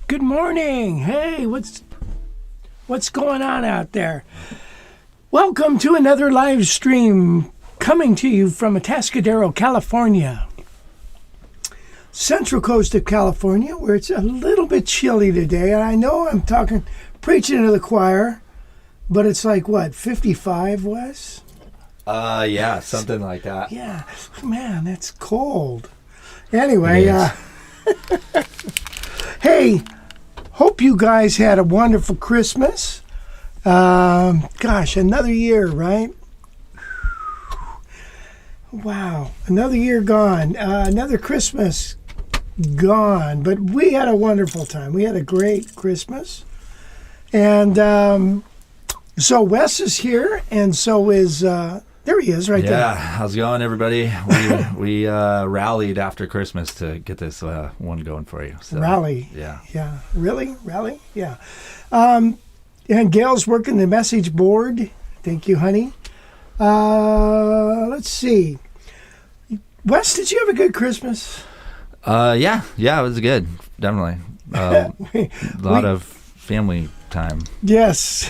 Good morning. Hey, what's going on out there? Welcome to another live stream coming to you from Atascadero, California. Central coast of California, where it's a little bit chilly today. And I know I'm preaching to the choir, but it's like, what, 55, Wes? Yeah, something like that. Yeah, man, that's cold. Anyway, hey, hope you guys had a wonderful Christmas. Gosh, another year, right? Wow, another year gone. Another Christmas gone. But we had a wonderful time. We had a great Christmas. And so Wes is here, and so is... there he is, right there. Yeah, how's it going, everybody? We rallied after Christmas to get this one going for you. So, Rally. Yeah. Yeah. Really? Rally? Yeah. And Gail's working the message board. Thank you, honey. Let's see. Wes, did you have a good Christmas? Yeah, it was good. Definitely. A lot of family time. Yes.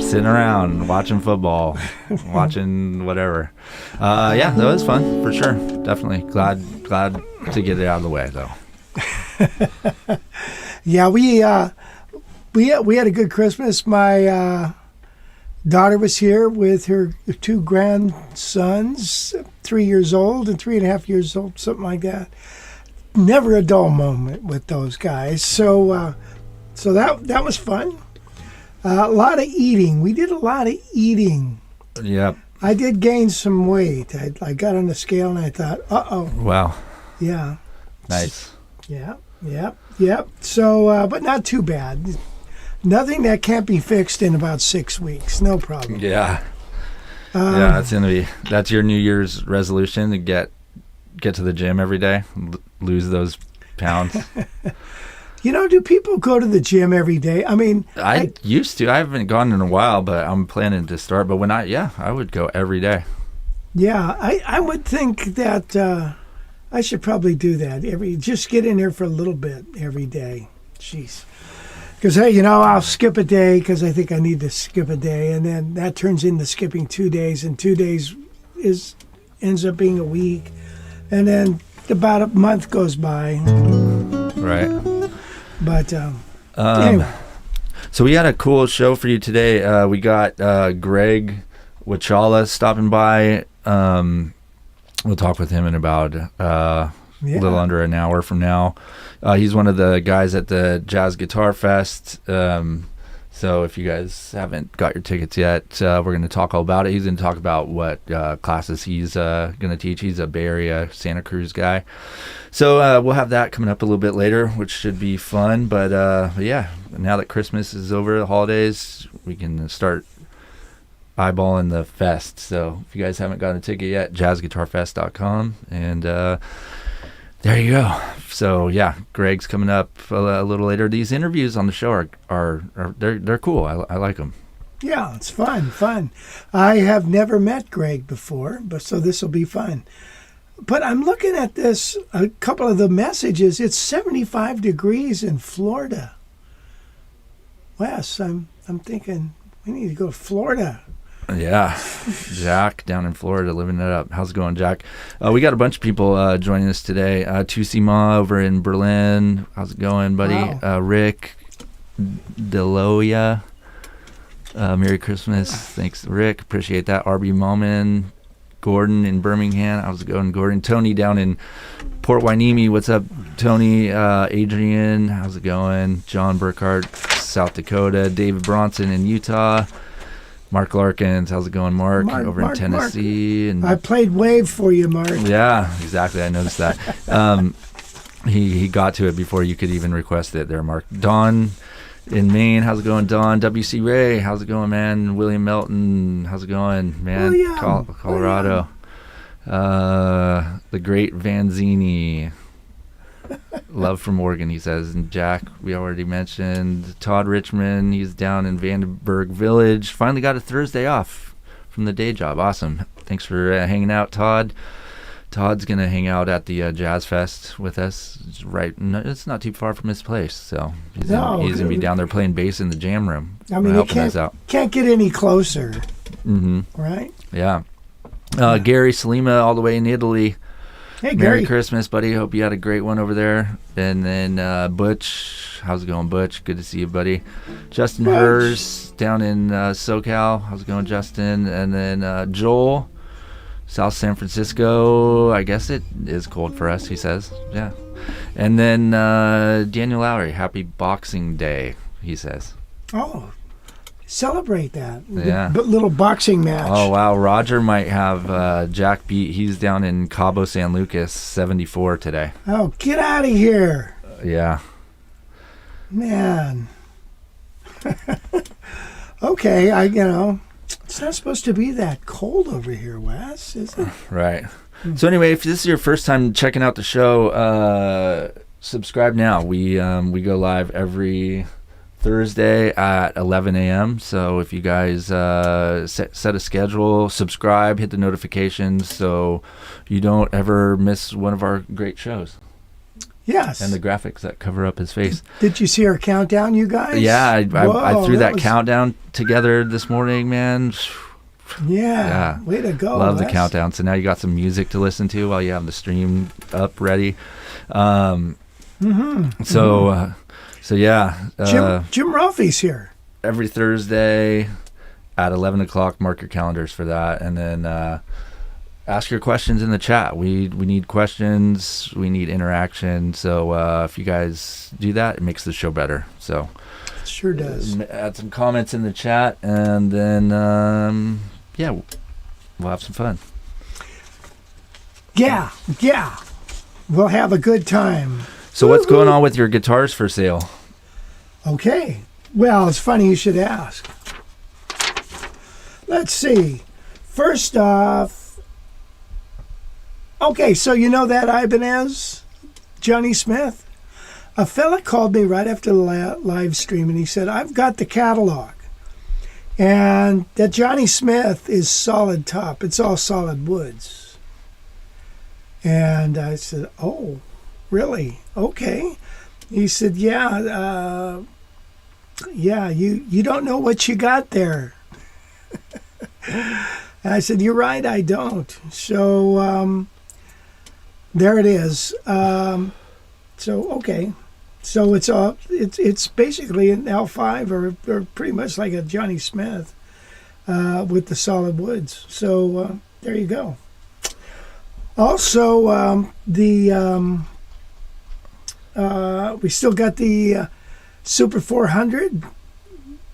Sitting around, watching football, watching whatever. Yeah, that was fun, for sure. Definitely. Glad to get it out of the way, though. Yeah, we had a good Christmas. My daughter was here with her 2 grandsons, 3 years old and 3.5 years old, something like that. Never a dull moment with those guys. So that was fun. A lot of eating. We did a lot of eating. Yep. I did gain some weight. I got on the scale and I thought, uh-oh. Wow. Yeah. Nice. Yeah. So, but not too bad. Nothing that can't be fixed in about 6 weeks. No problem. Yeah. Yeah, that's your New Year's resolution, to get to the gym every day, lose those pounds. Do people go to the gym every day? I mean, I used to. I haven't gone in a while, but I'm planning to start. But I would go every day. Yeah, I would think that I should probably do that. Just get in there for a little bit every day. Jeez. Because, hey, I'll skip a day because I think I need to skip a day. And then that turns into skipping 2 days. And 2 days ends up being a week. And then about a month goes by. Right. But anyway. So we had a cool show for you today. We got Greg Wachala stopping by. We'll talk with him in about a little under an hour from now. He's one of the guys at the Jazz Guitar Fest. So if you guys haven't got your tickets yet, we're going to talk all about it. He's going to talk about what classes he's going to teach. He's a Bay Area, Santa Cruz guy. So we'll have that coming up a little bit later, which should be fun. But yeah, now that Christmas is over, the holidays, we can start eyeballing the fest. So if you guys haven't gotten a ticket yet, jazzguitarfest.com. And there you go. So yeah, Greg's coming up a little later. These interviews on the show are they're cool. I like them. Yeah, it's fun. I have never met Greg before, but so this will be fun. But I'm looking at this, a couple of the messages. It's 75 degrees in Florida. Wes, I'm thinking we need to go to Florida. Yeah, Jack down in Florida living it up. How's it going, Jack? We got a bunch of people joining us today. Tusima over in Berlin. How's it going, buddy? Wow. Rick Deloya. Merry Christmas. Thanks, Rick. Appreciate that. RB Malman. Gordon in Birmingham. How's it going, Gordon? Tony down in Port Hueneme. What's up, Tony? Adrian. How's it going? John Burkhart, South Dakota. David Bronson in Utah. Mark Larkins, how's it going, Mark over in Tennessee? And I played Wave for you, Mark. Yeah, exactly. I noticed that. He got to it before you could even request it there, Mark. Don in Maine, how's it going, Don? WC Ray, how's it going, man? William Melton, how's it going, man? Colorado. The great Vanzini. Love from Oregon, he says. And Jack, we already mentioned. Todd Richmond, he's down in Vandenberg Village. Finally got a Thursday off from the day job. Awesome. Thanks for hanging out, Todd. Todd's going to hang out at the Jazz Fest with us. It's not too far from his place. So he's going to be down there playing bass in the jam room. I mean, it can't get any closer. Mm-hmm. Right? Yeah. Gary Salima all the way in Italy. Hey, Gary. Merry Christmas, buddy. Hope you had a great one over there. And then Butch. How's it going, Butch? Good to see you, buddy. Justin Hers down in SoCal. How's it going, Justin? And then Joel, South San Francisco. I guess it is cold for us, he says. Yeah. And then Daniel Lowry. Happy Boxing Day, he says. Oh, celebrate that. Yeah. Little boxing match. Oh, wow. Roger might have Jack beat. He's down in Cabo San Lucas, 74 today. Oh, get out of here. Yeah. Man. Okay, it's not supposed to be that cold over here, Wes, is it? Right. So anyway, if this is your first time checking out the show, subscribe now. We go live every Thursday at 11 a.m. So if you guys set a schedule, subscribe, hit the notifications so you don't ever miss one of our great shows. Yes. And the graphics that cover up his face. Did you see our countdown, you guys? Yeah, I threw that was... countdown together this morning, man. Yeah, way to go. Love the countdown. So now you got some music to listen to while you have the stream up ready. So yeah. Jim Ralphie's here. Every Thursday at 11 o'clock, mark your calendars for that. And then ask your questions in the chat. We need questions. We need interaction. So if you guys do that, it makes the show better. So it sure does. Add some comments in the chat, and then we'll have some fun. Yeah. We'll have a good time. So what's going on with your guitars for sale? Okay. Well, it's funny you should ask. Let's see. First off, okay, so you know that Ibanez, Johnny Smith? A fella called me right after the live stream, and he said, I've got the catalog. And that Johnny Smith is solid top. It's all solid woods. And I said, oh, really? Okay. He said, yeah, you don't know what you got there. And I said, you're right, I don't. So there it is. Okay. So it's basically an L5 or pretty much like a Johnny Smith with the solid woods. So there you go. Also, we still got the Super 400.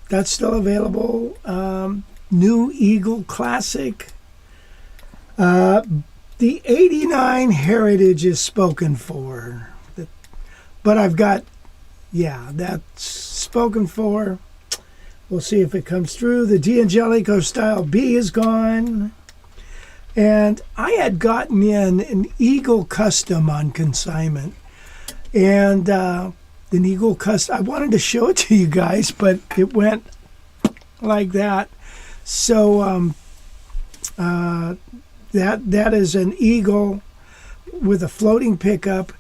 That's still available. New Eagle Classic. The 89 Heritage is spoken for. But I've got, that's spoken for. We'll see if it comes through. The D'Angelico Style B is gone. And I had gotten in an Eagle Custom on consignment. And an Eagle Custom, I wanted to show it to you guys, but it went like that. So that is an Eagle with a floating pickup.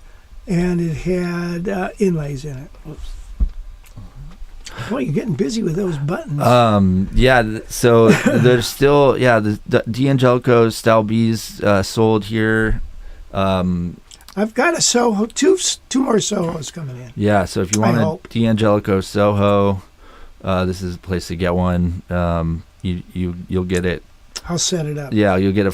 And it had inlays in it. Oops. Boy, you're getting busy with those buttons. So there's still, the D'Angelico Style B's sold here. I've got a Soho, two more Sohos coming in. Yeah, so if you want a D'Angelico Soho, this is the place to get one. You'll get it. I'll set it up. Yeah, you'll get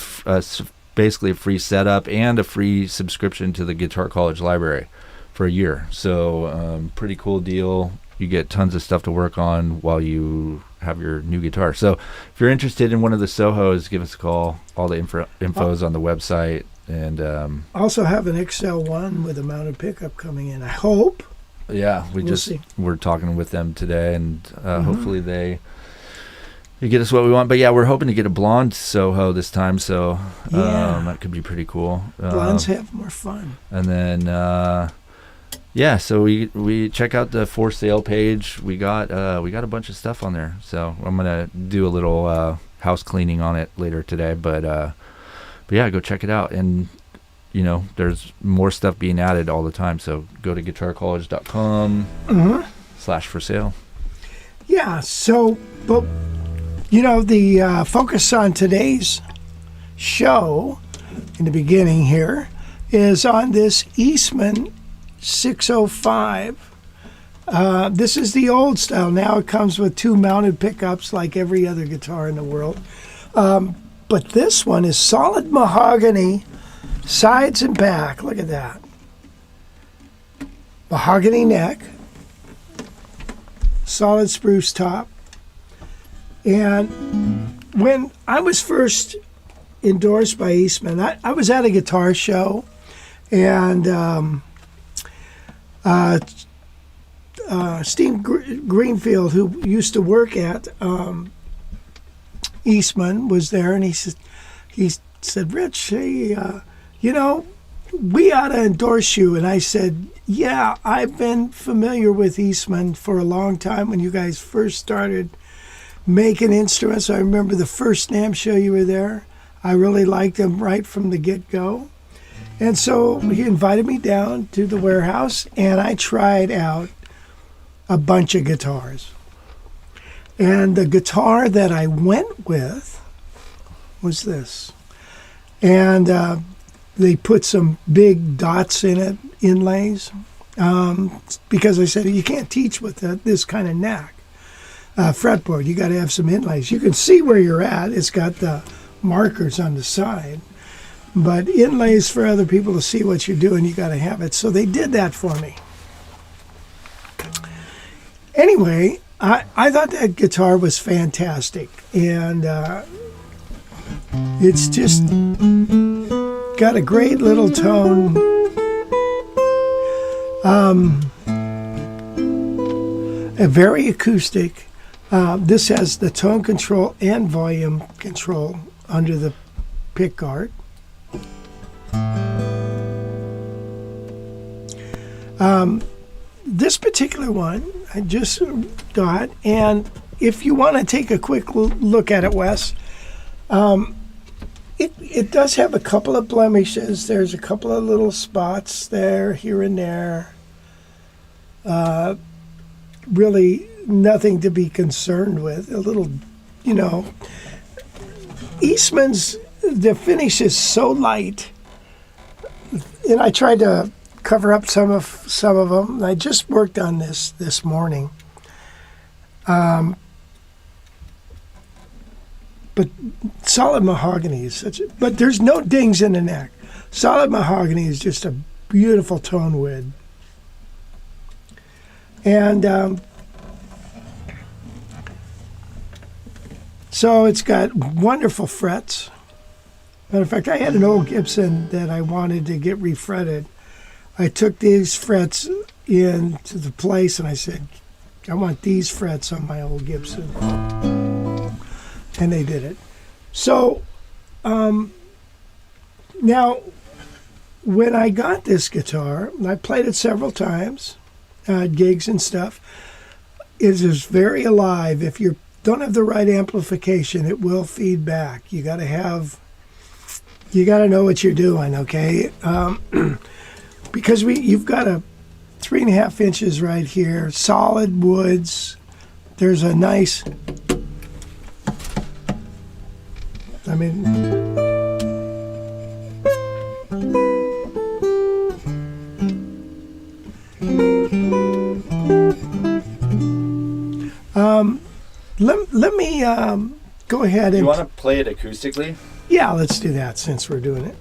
basically a free setup and a free subscription to the Guitar College library for a year. So pretty cool deal. You get tons of stuff to work on while you have your new guitar. So if you're interested in one of the Sohos, give us a call. All the info is on the website. And also have an XL1 with a mounted pickup coming in, I hope. Yeah, we're talking with them today, and hopefully they get us what we want. But yeah, we're hoping to get a blonde Soho this time, so that could be pretty cool. Blondes have more fun. And then so we check out the for sale page. We got a bunch of stuff on there, so I'm gonna do a little house cleaning on it later today. But yeah, go check it out. And there's more stuff being added all the time, so go to guitarcollege.com/for-sale. Yeah, so but the focus on today's show in the beginning here is on this Eastman 605. This is the old style. Now it comes with two mounted pickups like every other guitar in the world. But this one is solid mahogany, sides and back. Look at that. Mahogany neck, solid spruce top. And when I was first endorsed by Eastman, I was at a guitar show, and Steve Greenfield, who used to work at Eastman, was there, and he said, Rich, hey, we ought to endorse you. And I said, yeah, I've been familiar with Eastman for a long time. When you guys first started making instruments, I remember the first NAMM show you were there. I really liked them right from the get-go. And so he invited me down to the warehouse, and I tried out a bunch of guitars. And the guitar that I went with was this. And they put some big dots in it, inlays, because I said you can't teach with this kind of neck. Fretboard, you got to have some inlays. You can see where you're at. It's got the markers on the side. But inlays for other people to see what you're doing, you got to have it. So they did that for me. Anyway, I thought that guitar was fantastic. And it's just got a great little tone. A very acoustic. This has the tone control and volume control under the pick guard. This particular one I just got, and if you want to take a quick look at it, Wes, it does have a couple of blemishes. There's a couple of little spots there, here and there. Really nothing to be concerned with. A little, Eastman's, the finish is so light, and I tried to cover up some of them. I just worked on this morning. But solid mahogany is but there's no dings in the neck. Solid mahogany is just a beautiful tone wood. And so it's got wonderful frets. Matter of fact, I had an old Gibson that I wanted to get refretted. I took these frets into the place and I said, I want these frets on my old Gibson. And they did it. So now, when I got this guitar, and I played it several times, gigs and stuff, it is very alive. If you don't have the right amplification, it will feed back. You got to know what you're doing, okay? Because you've got a 3.5 inches right here, solid woods. There's a nice, let me go ahead and... You want to play it acoustically? Yeah, let's do that since we're doing it.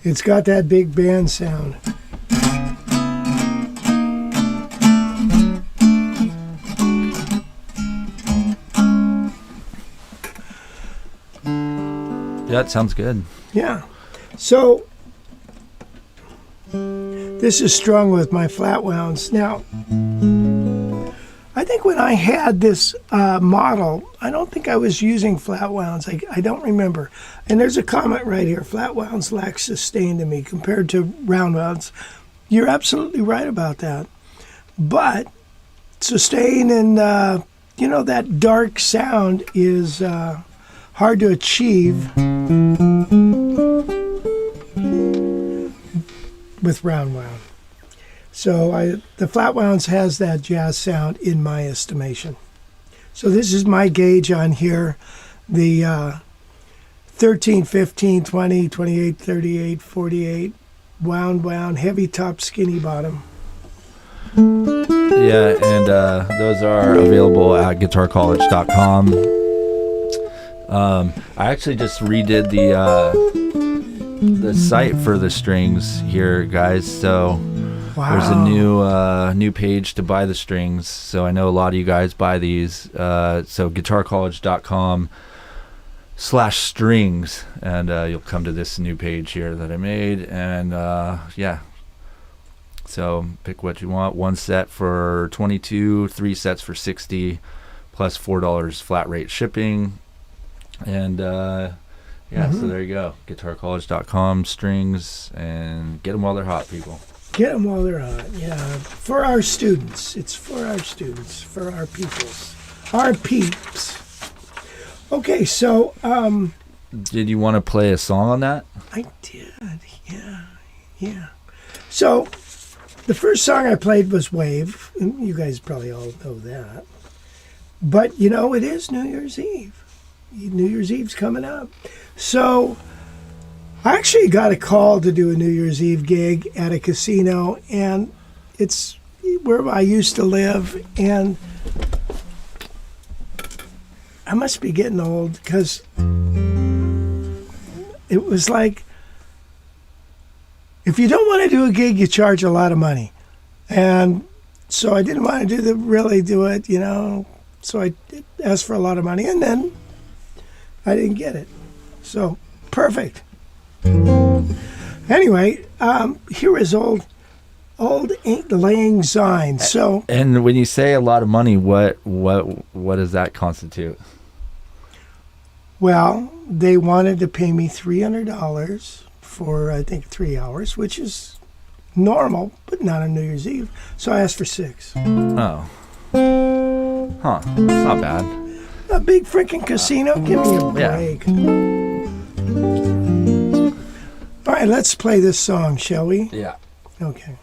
It's got that big band sound. Yeah, it sounds good. Yeah. So this is strung with my flat wounds. Now, I think when I had this model, I don't think I was using flat wounds. I don't remember. And there's a comment right here. Flat wounds lack sustain to me compared to round wounds. You're absolutely right about that. But sustain and, that dark sound is hard to achieve with round wound. So the flat wounds has that jazz sound in my estimation. So this is my gauge on here. The 13, 15, 20, 28, 38, 48, wound, heavy top, skinny bottom. Yeah, and those are available at guitarcollege.com. I actually just redid the site for the strings here, guys. So there's a new page to buy the strings. So I know a lot of you guys buy these. So guitarcollege.com/strings, and you'll come to this new page here that I made. And yeah. So pick what you want. One set for $22, 3 sets for $60, plus $4 flat rate shipping. And yeah, so there you go. guitarcollege.com, strings, and get them while they're hot, people. Get them while they're hot, yeah. For our students. It's for our students, for our peoples, our peeps. Okay, so... did you want to play a song on that? I did, yeah. So... the first song I played was Wave, and you guys probably all know that. But, you know, it is New Year's Eve. New Year's Eve's coming up. So, I actually got a call to do a New Year's Eve gig at a casino, and it's where I used to live, and I must be getting old, because it was like, if you don't want to do a gig, you charge a lot of money. And so I didn't want to really do it, you know. So I asked for a lot of money, and then I didn't get it. So, perfect. Anyway, here is Auld Lang Syne. So, and when you say a lot of money, what does that constitute? Well, they wanted to pay me $300 for, I think, 3 hours, which is normal, but not on New Year's Eve. So I asked for 6. Oh. Huh. That's not bad. A big freaking casino? Give me a break. All right, let's play this song, shall we? Yeah. Okay.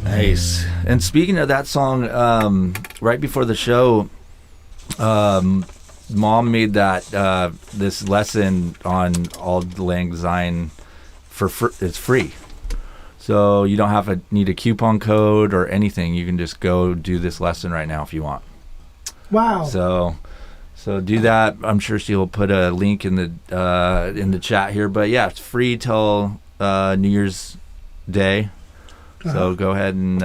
Nice. And speaking of that song, right before the show, Mom made that this lesson on Auld Lang Syne it's free. So you don't have to need a coupon code or anything. You can just go do this lesson right now if you want. Wow. So do that. I'm sure she'll put a link in the chat here. But yeah, it's free till New Year's Day. So go ahead and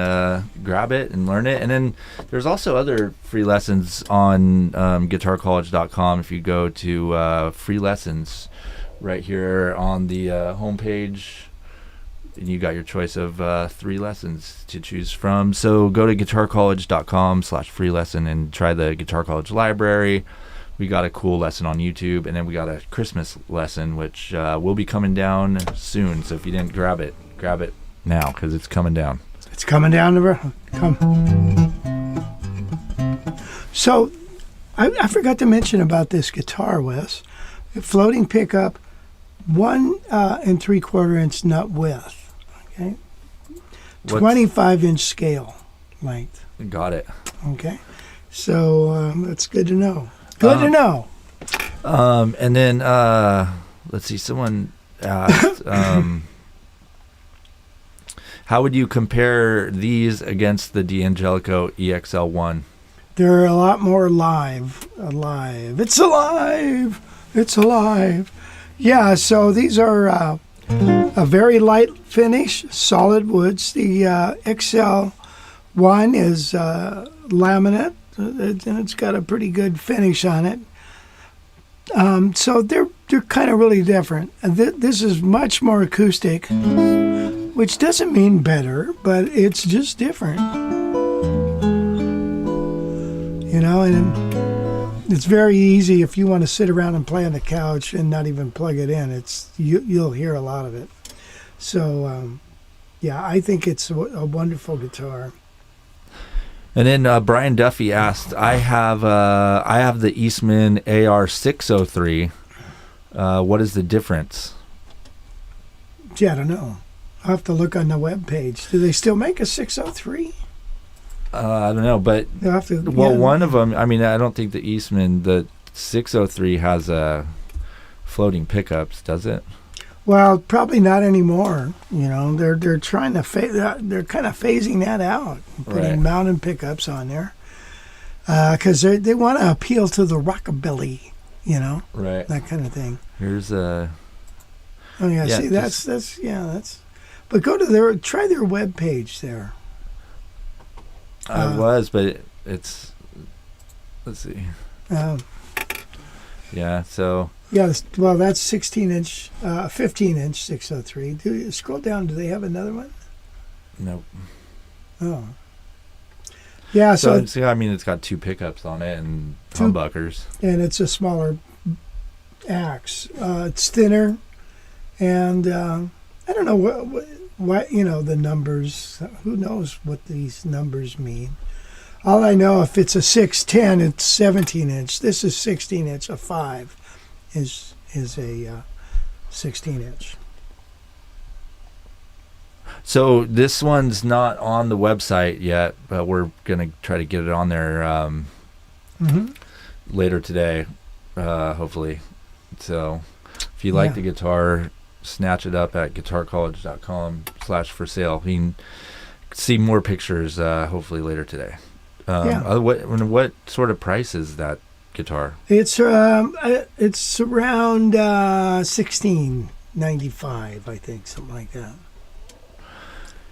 grab it and learn it. And then there's also other free lessons on guitarcollege.com. If you go to free lessons right here on the homepage, and you got your choice of 3 lessons to choose from. So go to guitarcollege.com/free lesson and try the Guitar College library. we got a cool lesson on YouTube, and then we got a Christmas lesson, which will be coming down soon. So if you didn't grab it now, because it's coming down. It's coming down the road. Come. So, I forgot to mention about this guitar, Wes. Floating pickup, 1 3/4 inch nut width. Okay. 25-inch scale length. Got it. Okay. So that's good to know. Good to know. And then let's see. Someone asked, how would you compare these against the D'Angelico EXL1? They're a lot more alive. It's alive. It's alive. Yeah. So these are a very light finish, solid woods. The XL1 is laminate, and it's got a pretty good finish on it. So they're kind of really different. And this is much more acoustic, which doesn't mean better, but it's just different. You know, and it's very easy if you want to sit around and play on the couch and not even plug it in. You'll hear a lot of it. So, yeah, I think it's a wonderful guitar. And then Brian Duffy asked, I have the Eastman AR603. What is the difference? Gee, I don't know. I'll have to look on the web page. Do they still make a 603? I don't know, but one of them. I mean, I don't think the Eastman, the 603, has floating pickups, does it? Well, probably not anymore. You know, they're trying to they're kind of phasing that out, putting mountain pickups on there, because they want to appeal to the rockabilly, you know, right? That kind of thing. Here's a. Oh yeah, see that's. But go to try their web page there. I was, but it's. Let's see. Yeah. So. Yeah, well, that's 16-inch, 15-inch 603. Do you scroll down? Do they have another one? Nope. Oh. Yeah, so I mean, it's got 2 pickups on it and humbuckers. And it's a smaller axe. It's thinner, and I don't know what the numbers. Who knows what these numbers mean? All I know, if it's a 610, it's 17-inch. This is 16-inch, a 5. Is a 16-inch. So this one's not on the website yet, but we're gonna try to get it on there later today, hopefully. So if you like the guitar, snatch it up at guitarcollege.com/for-sale. You can see more pictures hopefully later today. What sort of price is that guitar? It's around $16.95, I think, something like that.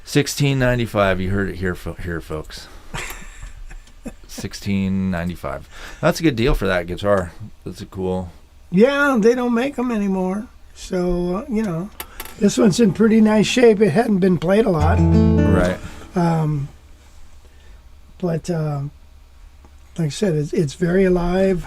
$16.95. You heard it here, folks. $16.95. That's a good deal for that guitar. That's a cool. Yeah, they don't make them anymore, so this one's in pretty nice shape. It hadn't been played a lot, right? But. Like I said, it's very alive.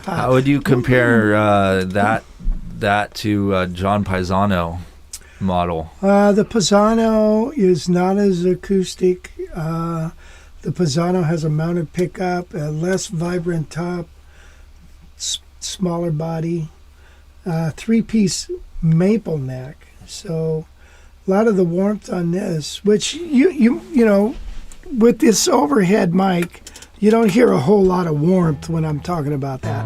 How would you compare that to John Paisano model? The Paisano is not as acoustic. The Paisano has a mounted pickup, a less vibrant top, smaller body, 3-piece maple neck. So a lot of the warmth on this, which you know, with this overhead mic, you don't hear a whole lot of warmth when I'm talking about that.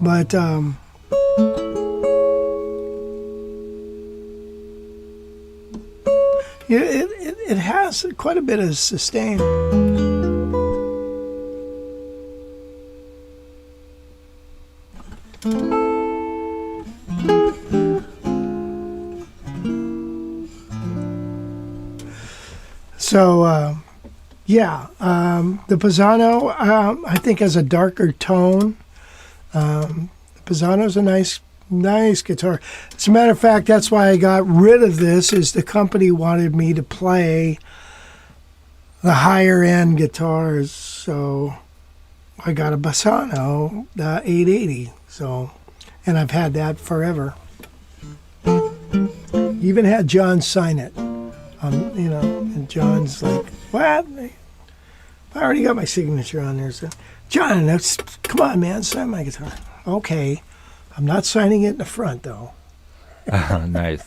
But it has quite a bit of sustain. So Yeah, the Pisano, I think, has a darker tone. The Pisano's a nice guitar. As a matter of fact, that's why I got rid of this. Is the company wanted me to play the higher end guitars, so I got a Pisano 880. So, and I've had that forever. Even had John sign it. And John's like, "What? I already got my signature on there." So, John, come on, man, sign my guitar. Okay, I'm not signing it in the front though. Nice.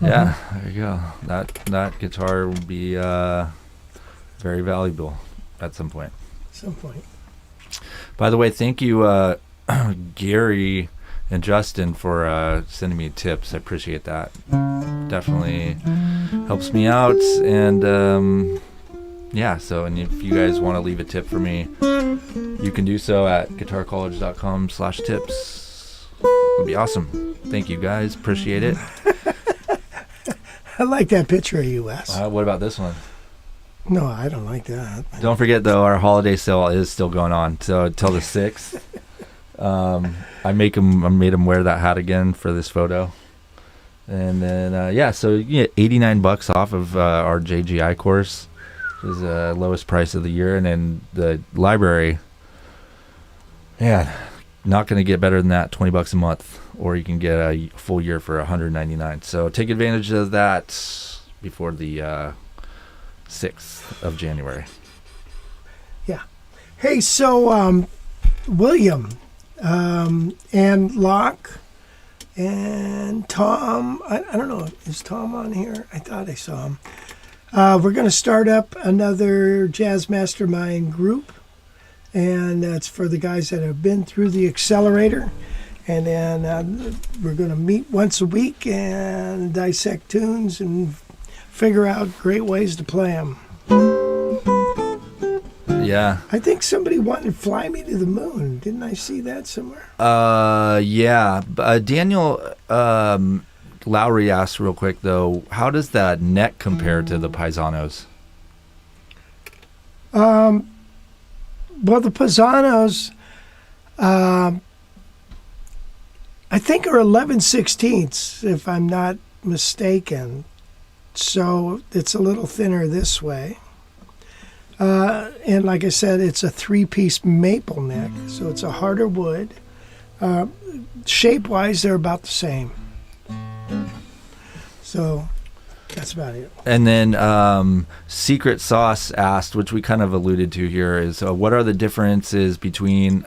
Yeah, there you go. That guitar will be very valuable at some point. By the way, thank you, Gary and Justin, for sending me tips. I appreciate that. Definitely helps me out. And yeah, so, and if you guys want to leave a tip for me, you can do so at guitarcollege.com/tips. It'd be awesome. Thank you guys. Appreciate it. I like that picture of you, Wes. What about this one? No, I don't like that. Don't forget, though, our holiday sale is still going on. So until the 6th. I made him wear that hat again for this photo. And then, so you get $89 off of our JGI course. It was the lowest price of the year. And then the library, not going to get better than that, $20 a month. Or you can get a full year for $199. So take advantage of that before the 6th of January. Yeah. Hey, so William and Locke and Tom, I don't know, is Tom on here? I thought I saw him. We're going to start up another Jazz Mastermind group, and that's for the guys that have been through the accelerator. And then we're going to meet once a week and dissect tunes and figure out great ways to play them. Yeah. I think somebody wanted to fly me to the moon. Didn't I see that somewhere? Yeah. Daniel Lowry asked real quick, though, how does that neck compare to the Paisanos? Well, the Paisanos, I think are 11/16ths, if I'm not mistaken. So it's a little thinner this way. And like I said, it's a 3-piece maple neck, so it's a harder wood. Shape-wise, they're about the same. So that's about it. And then Secret Sauce asked, which we kind of alluded to here, is what are the differences between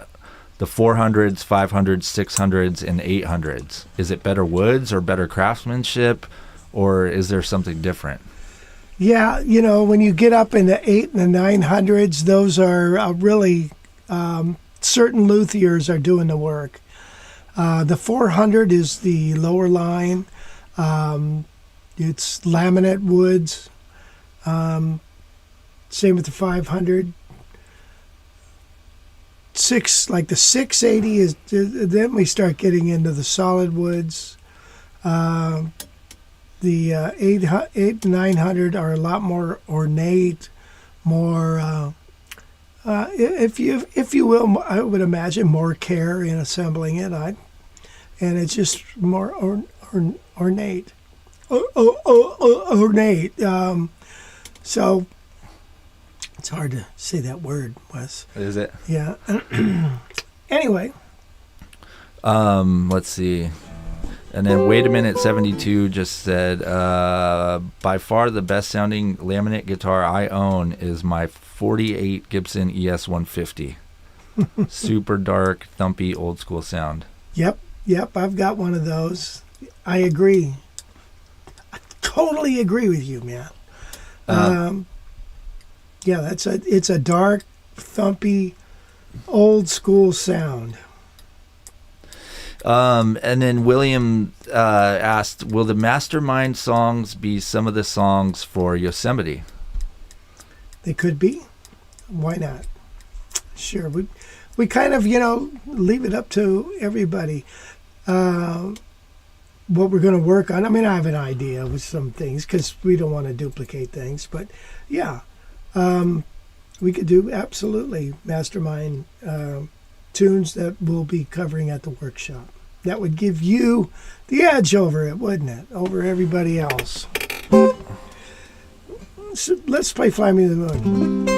the 400s, 500s, 600s, and 800s? Is it better woods or better craftsmanship, or is there something different? Yeah, when you get up in the 8 and the 900s, those are really certain luthiers are doing the work. The 400 is the lower line. It's laminate woods. Same with the 500. The 680 is, then we start getting into the solid woods. The 8 900 are a lot more ornate, more, if you will, I would imagine more care in assembling it. And it's just more ornate. Ornate. So it's hard to say that word, Wes. Is it? Yeah. Anyway. Let's see. And then Wait a Minute 72 just said, by far the best sounding laminate guitar I own is my 48 Gibson ES 150. Super dark, thumpy, old school sound. Yep. I've got one of those. I agree. I totally agree with you, man. It's a dark, thumpy, old school sound. And then William asked, will the Mastermind songs be some of the songs for Yosemite? They could be. Why not? Sure. We kind of, leave it up to everybody. what we're going to work on. I mean, I have an idea with some things because we don't want to duplicate things. But yeah, we could do absolutely mastermind tunes that we'll be covering at the workshop. That would give you the edge over it, wouldn't it? Over everybody else. So let's play Fly Me to the Moon.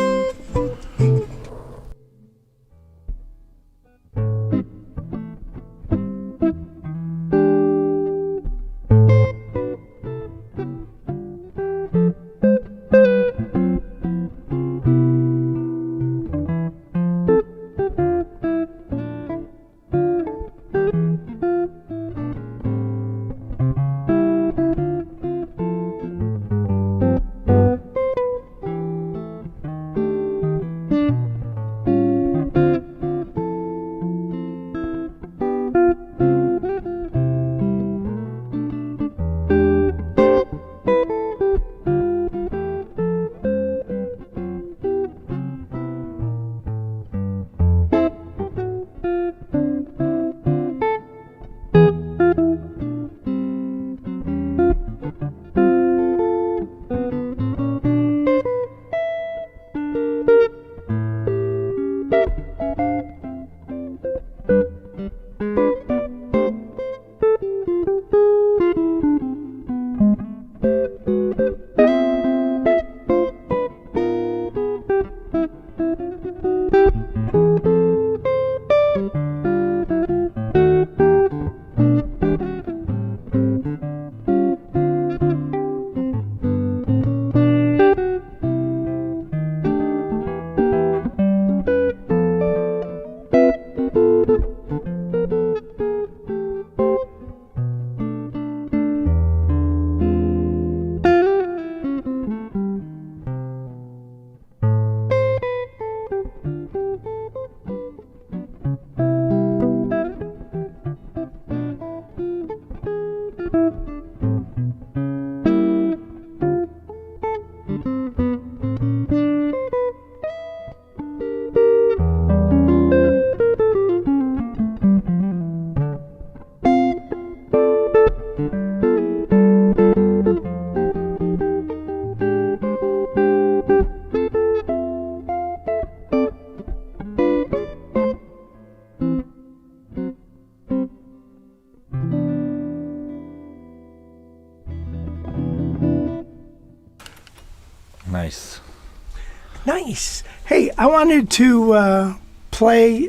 Nice. Hey, I wanted to play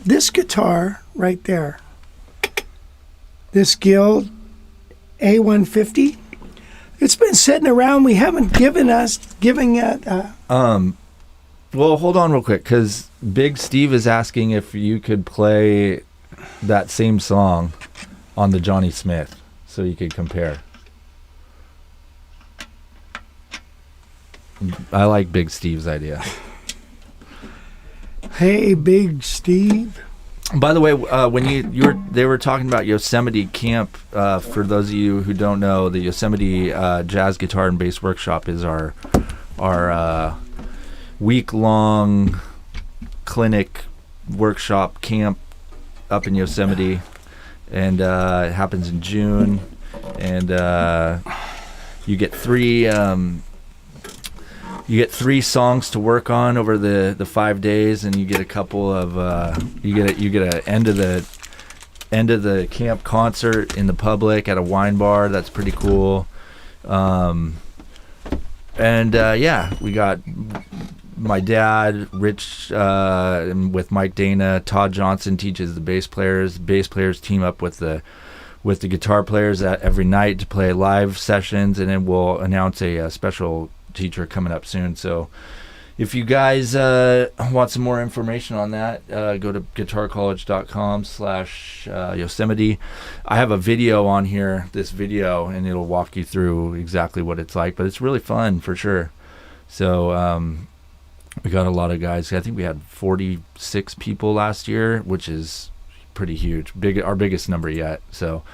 this guitar right there. This Guild A150. It's been sitting around. We haven't giving it. Well, hold on real quick, because Big Steve is asking if you could play that same song on the Johnny Smith, so you could compare. I like Big Steve's idea. Hey, Big Steve. By the way, when they were talking about Yosemite Camp. For those of you who don't know, the Yosemite Jazz Guitar and Bass Workshop is our week-long clinic workshop camp up in Yosemite, and it happens in June, and you get three songs to work on over the 5 days, and you get a couple of you get an end of the camp concert in the public at a wine bar. That's pretty cool. We got my dad, Rich, with Mike Dana. Todd Johnson teaches the bass players. Bass players team up with the guitar players every night to play live sessions, and then we'll announce a special teacher coming up soon. So if you guys want some more information on that, go to guitarcollege.com/Yosemite. I have a video on here, this video, and it'll walk you through exactly what it's like, but it's really fun for sure. So we got a lot of guys. I think we had 46 people last year, which is pretty huge, our biggest number yet. So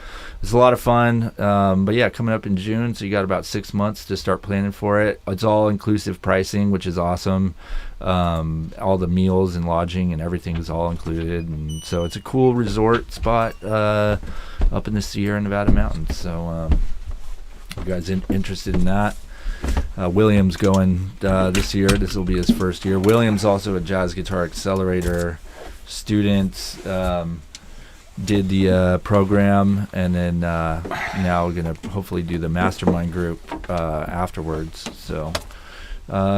it's a lot of fun. But yeah, coming up in June, so you got about 6 months to start planning for it. It's all inclusive pricing, which is awesome. All the meals and lodging and everything is all included, and so it's a cool resort spot up in the Sierra Nevada mountains. So you guys interested in that? William's going this year. This will be his first year. William's also a Jazz Guitar Accelerator student. Did the program, and then now we're gonna hopefully do the mastermind group afterwards. So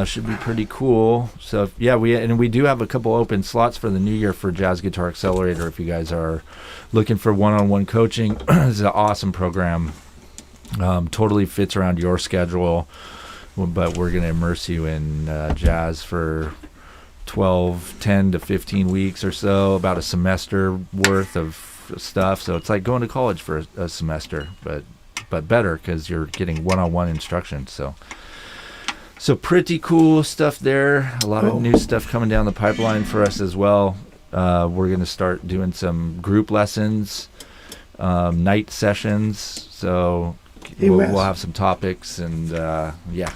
should be pretty cool. So yeah, we do have a couple open slots for the new year for Jazz Guitar Accelerator. If you guys are looking for one-on-one coaching, it's an awesome program. Totally fits around your schedule, but we're going to immerse you in jazz for 10 to 15 weeks or so, about a semester worth of stuff. So it's like going to college for a semester, but better because you're getting one-on-one instruction. So pretty cool stuff there. A lot of new stuff coming down the pipeline for us as well. We're going to start doing some group lessons, night sessions. So we'll have some topics, and yeah.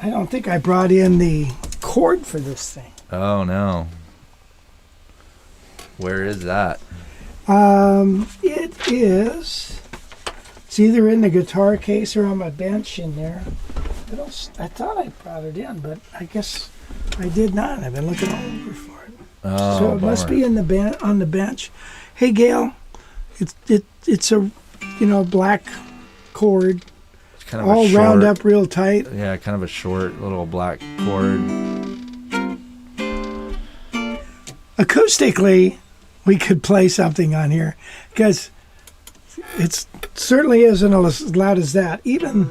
I don't think I brought in the cord for this thing. Oh no. Where is that? It is. It's either in the guitar case or on my bench in there. I thought I brought it in, but I guess I did not. I've been looking all over for it. Oh, so it must be in the on the bench. Hey, Gail, it's a black cord, It's kind of all a short, round up real tight. Yeah, kind of a short little black cord. Acoustically, we could play something on here because it certainly isn't as loud as that. Even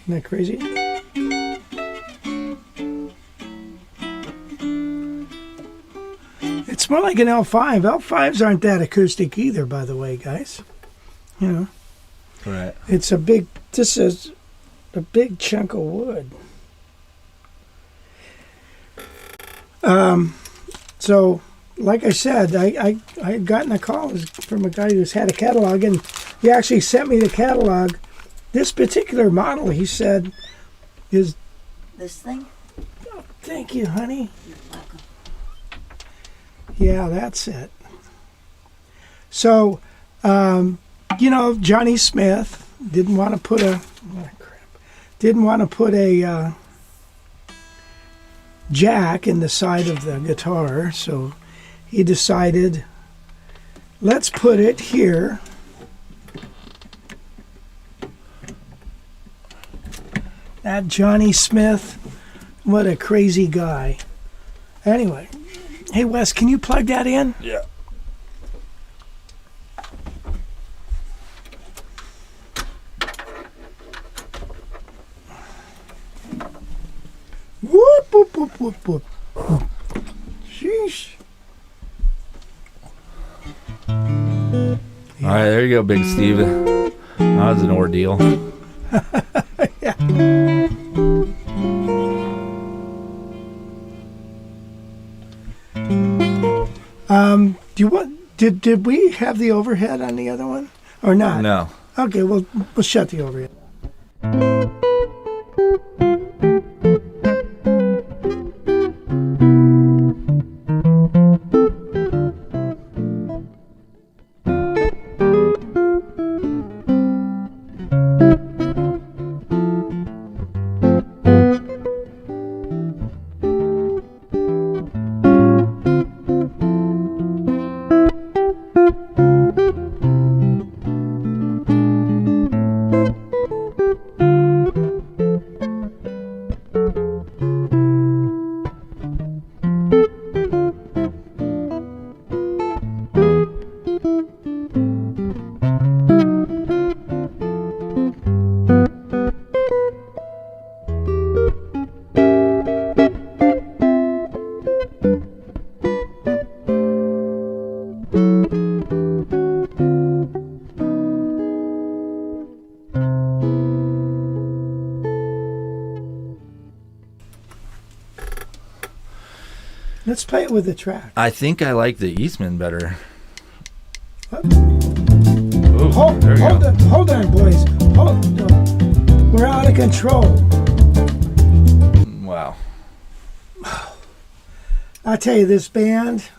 isn't that crazy? It's more like an L5. L5s aren't that acoustic either, by the way, guys. Right. This is a big chunk of wood. So, like I said, I had gotten a call from a guy who's had a catalog, and he actually sent me the catalog. This particular model, he said, is... This thing? Oh, thank you, honey. You're welcome. Yeah, that's it. So, Johnny Smith didn't want to put a jack in the side of the guitar, so he decided, let's put it here. That Johnny Smith, what a crazy guy. Anyway, hey Wes, can you plug that in? Yeah. Whoop, whoop, whoop, whoop, whoop. Sheesh. All right, there you go, Big Steve. That was an ordeal. Yeah. Do you want? Did we have the overhead on the other one or not? No. Okay, we'll shut the overhead. Let's play it with the track. I think I like the Eastman better. What? Ooh, Hold there we go. on, boys. Hold on. We're out of control. Wow. I'll tell you, this band,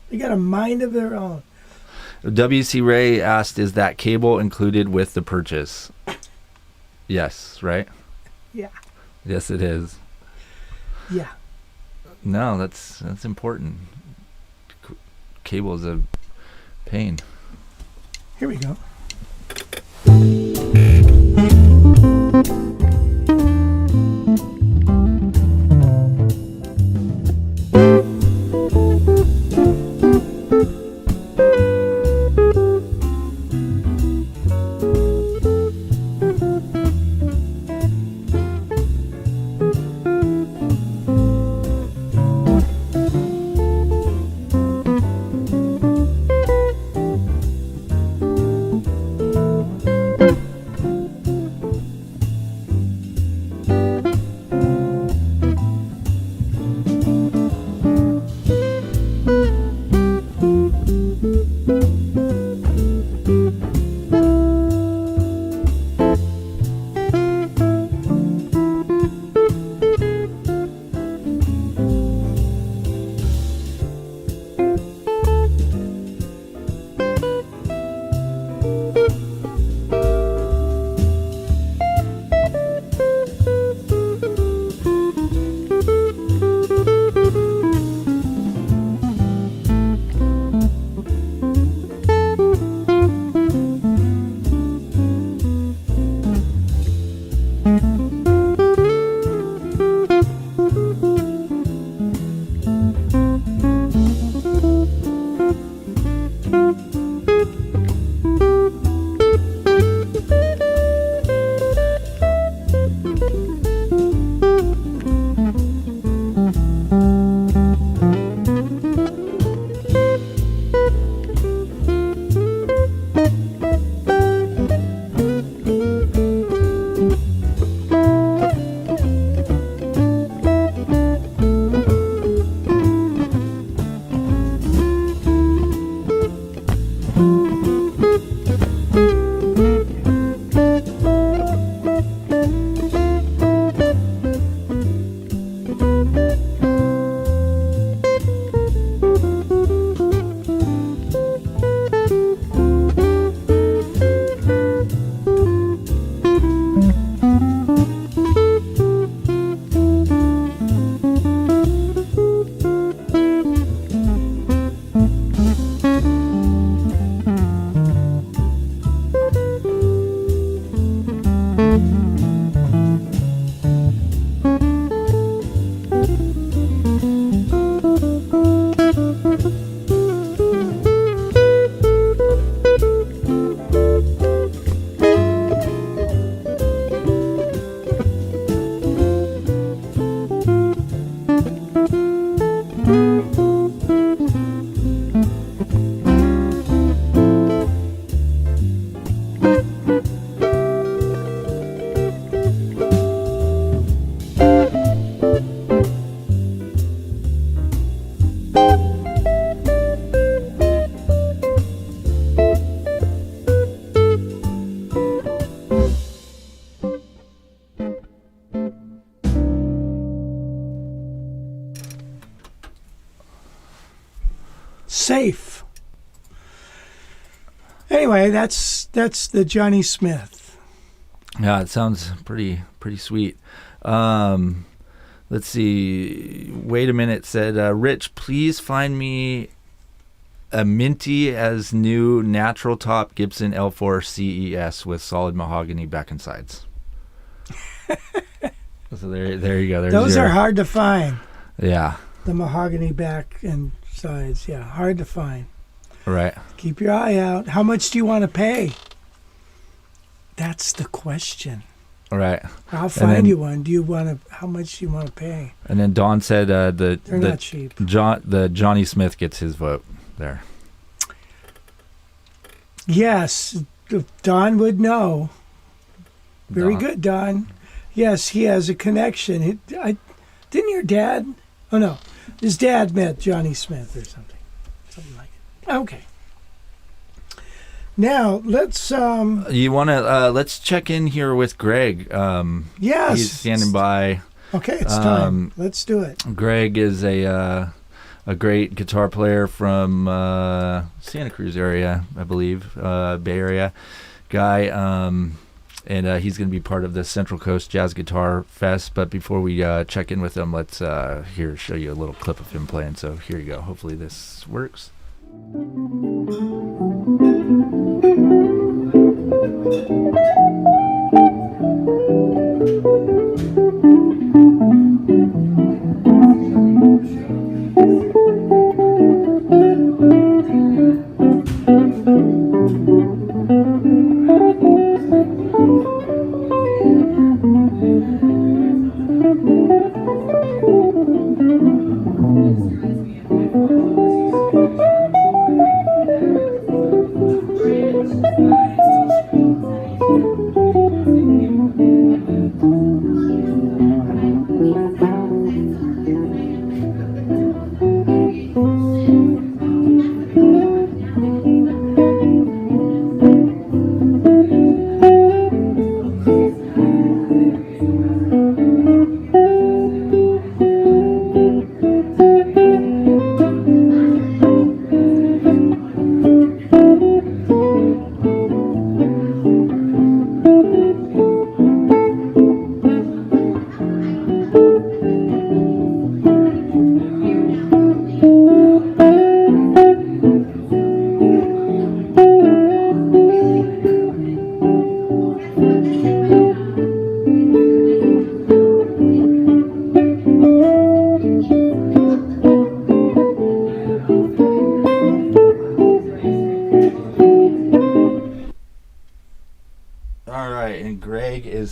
they got a mind of their own. W.C. Ray asked, is that cable included with the purchase? Yes, right? Yeah. Yes, it is. Yeah. No, that's important. Cable is a pain. Here we go. Safe. Anyway, that's the Johnny Smith. Yeah, it sounds pretty sweet. Let's see. Wait a minute said, Rich, please find me a minty as new natural top Gibson L4 CES with solid mahogany back and sides. So there you go. Those are hard to find. Yeah. The mahogany back and sides. Yeah, hard to find. Right. Keep your eye out. How much do you want to pay? That's the question. Right. I'll find you one. Do you want to? How much do you want to pay? And then Don said they're not cheap. The Johnny Smith gets his vote there. Yes, Don would know. Very Don. good, Don. Yes, he has a connection. Didn't your dad? Oh no, his dad met Johnny Smith or something like it. Okay. Now let's. You want to? Let's check in here with Greg. Yes. He's standing by. Okay, it's time. Let's do it. Greg is a great guitar player from Santa Cruz area, I believe, Bay Area guy, and he's going to be part of the Central Coast Jazz Guitar Fest. But before we check in with him, let's show you a little clip of him playing. So here you go. Hopefully this works.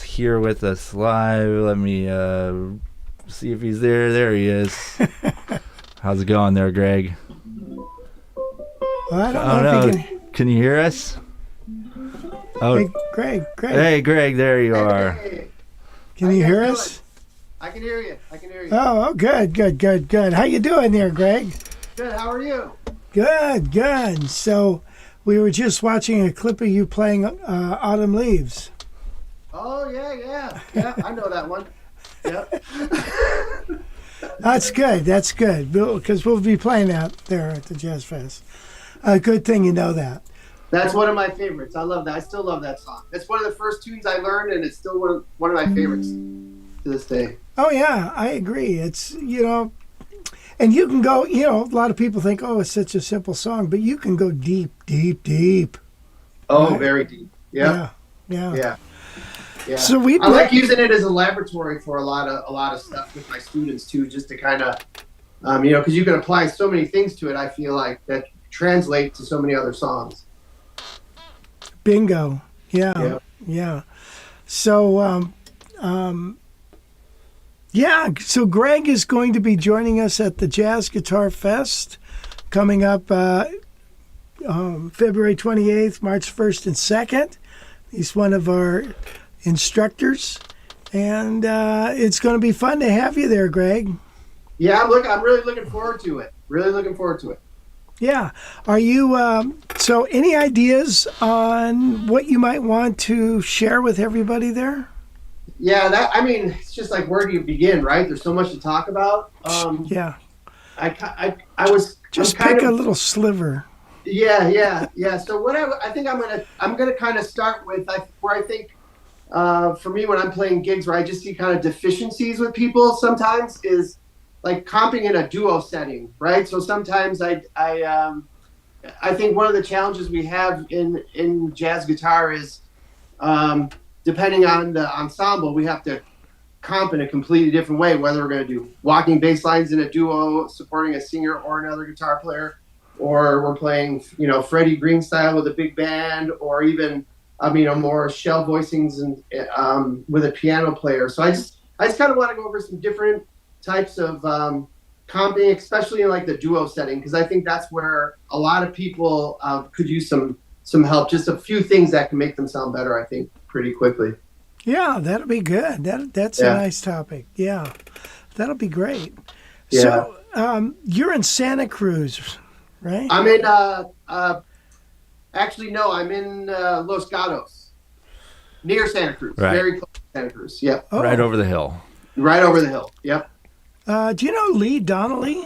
Here with us live. Let me see if he's there. There he is. How's it going there, Greg? Well, I don't know if he can you hear us? Oh, hey, Greg. Hey, Greg, there you are. Hey. Can you hear us? I can hear you. Oh, good. How you doing there, Greg? Good. How are you? Good. So we were just watching a clip of you playing Autumn Leaves. Oh, yeah. I know that one. Yep. That's good, because we'll be playing that there at the Jazz Fest. Good thing you know that. That's one of my favorites. I love that. I still love that song. It's one of the first tunes I learned, and it's still one of my favorites to this day. Oh, yeah, I agree. It's, and you can go, a lot of people think, oh, it's such a simple song, but you can go deep. Oh, right? Very deep. Yep. Yeah. Yeah. So I like using it as a laboratory for a lot of stuff with my students too, just to kind of, because you can apply so many things to it. I feel like that translate to so many other songs. Bingo. Yeah. So, so Greg is going to be joining us at the Jazz Guitar Fest coming up February 28th, March 1st and 2nd. He's one of our instructors, and it's going to be fun to have you there, Greg. Yeah, I'm really looking forward to it. Yeah. Are you so any ideas on what you might want to share with everybody there? Yeah, it's just like, where do you begin, right? There's so much to talk about. Yeah. I was just pick a little sliver. Yeah. So what I think I'm gonna kind of start with where I think for me, when I'm playing gigs where I just see kind of deficiencies with people sometimes, is like comping in a duo setting, right? So sometimes I think one of the challenges we have in jazz guitar is depending on the ensemble, we have to comp in a completely different way, whether we're going to do walking bass lines in a duo supporting a singer or another guitar player, or we're playing, Freddie Green style with a big band, or even more shell voicings and with a piano player. So I just kind of want to go over some different types of comping, especially in like the duo setting, because I think that's where a lot of people could use some help. Just a few things that can make them sound better, I think, pretty quickly. Yeah, that'll be good. That's a nice topic. Yeah, that'll be great. Yeah. So you're in Santa Cruz, right? I'm in actually, no, I'm in Los Gatos, near Santa Cruz, right. Very close to Santa Cruz. Yeah, right over the hill. Right over the hill. Yep. Do you know Lee Donnelly?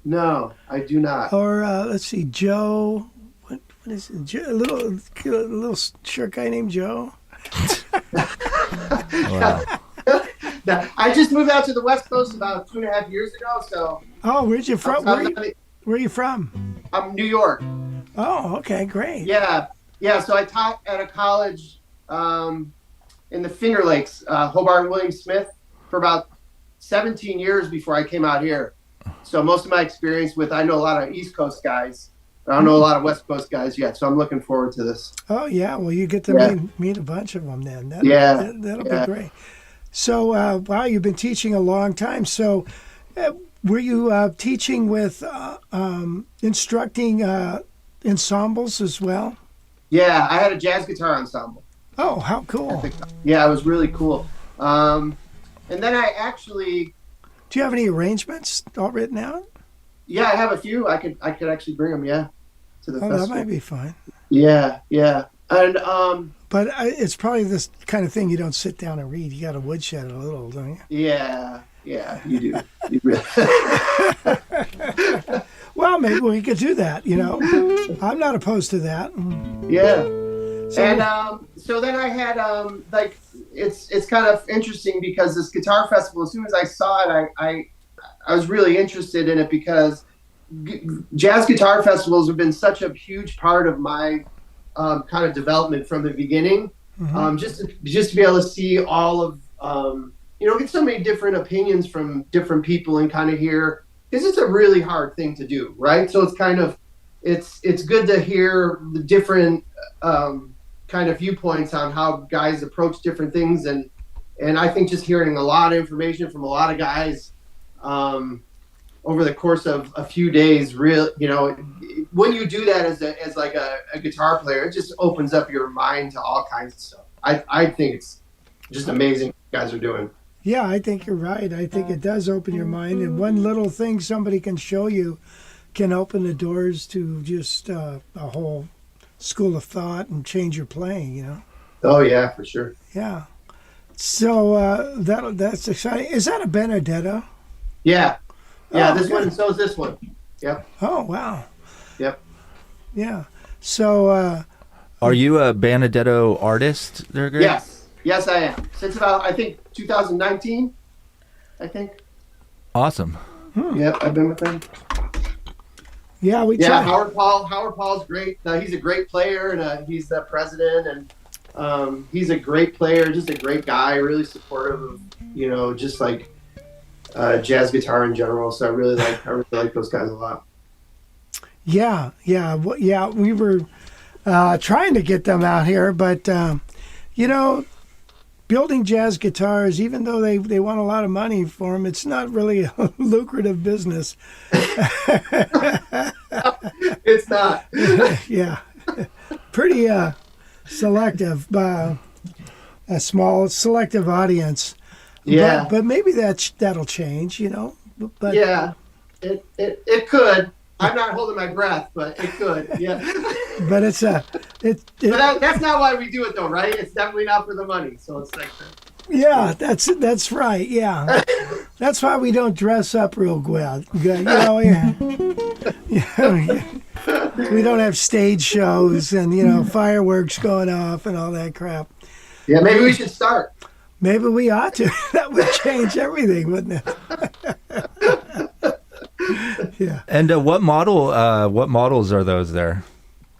No, I do not. Or let's see, Joe. What is it? Joe, a little short guy named Joe. Wow. Now, I just moved out to the West Coast about 2.5 years ago. So. Oh, where'd you from? Where are you from? I'm New York. Oh, okay, great. Yeah. So I taught at a college in the Finger Lakes, Hobart and William Smith, for about 17 years before I came out here. So most of my experience I know a lot of East Coast guys. I don't know a lot of West Coast guys yet, so I'm looking forward to this. Oh, yeah. Well, you get to meet a bunch of them then. That'll be great. So, wow, you've been teaching a long time. So, were you teaching with instructing ensembles as well? Yeah, I had a jazz guitar ensemble. Oh, how cool. Yeah, it was really cool. And then I actually... Do you have any arrangements all written out? Yeah, I have a few. I could actually bring them, to the festival. That might be fine. Yeah. And but it's probably this kind of thing you don't sit down and read. You got to woodshed it a little, don't you? Yeah, you do. You really... Well, maybe we could do that. I'm not opposed to that. Yeah. So then I had it's kind of interesting because this guitar festival, as soon as I saw it, I was really interested in it because jazz guitar festivals have been such a huge part of my kind of development from the beginning. Mm-hmm. Just to be able to see all of get so many different opinions from different people and kind of hear, because it's a really hard thing to do, right? So it's kind of it's good to hear the different kind of viewpoints on how guys approach different things, and I think just hearing a lot of information from a lot of guys over the course of a few days, when you do that as like a guitar player, it just opens up your mind to all kinds of stuff. I think it's just amazing what you guys are doing. Yeah, I think you're right. I think it does open your mind, and one little thing somebody can show you can open the doors to just a whole school of thought and change your playing, Oh yeah, for sure. Yeah. So that's exciting. Is that a Benedetto? Yeah. This one, and so is this one. Yep. Oh wow. Yep. Yeah. So are you a Benedetto artist there, Greg? Yes, I am. Since about, I think, 2019, I think. Awesome. Yep, I've been with them. Yeah, Howard Paul's great. He's a great player, and he's the president, and he's a great player, just a great guy, really supportive of, just like jazz guitar in general. So I really like those guys a lot. Yeah. We were trying to get them out here, but building jazz guitars, even though they want a lot of money for them, it's not really a lucrative business. It's not. Yeah. Pretty selective, a small selective audience. Yeah. But maybe that'll change, But yeah, it could. I'm not holding my breath, but it could. Yeah. But but that's not why we do it, though, right? It's definitely not for the money. So it's like. Yeah, that's right. Yeah, that's why we don't dress up real good. We don't have stage shows and fireworks going off and all that crap. Yeah, maybe we should start. Maybe we ought to. That would change everything, wouldn't it? Yeah. And what models are those there?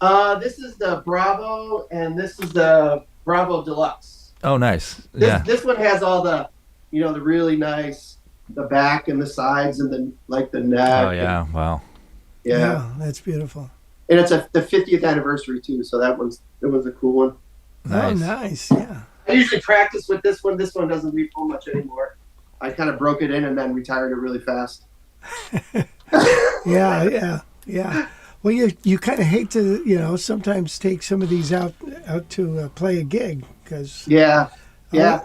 This is the Bravo, and this is the Bravo Deluxe. Oh, nice. This one has all the, the really nice, the back and the sides and the neck. Oh yeah, wow. Yeah, that's beautiful. And it's the 50th anniversary too, so it was a cool one. Nice. Oh, nice. Yeah. I usually practice with this one. This one doesn't leave home much anymore. I kind of broke it in and then retired it really fast. Yeah. Well, you kind of hate to, sometimes take some of these out to play a gig because. Yeah. I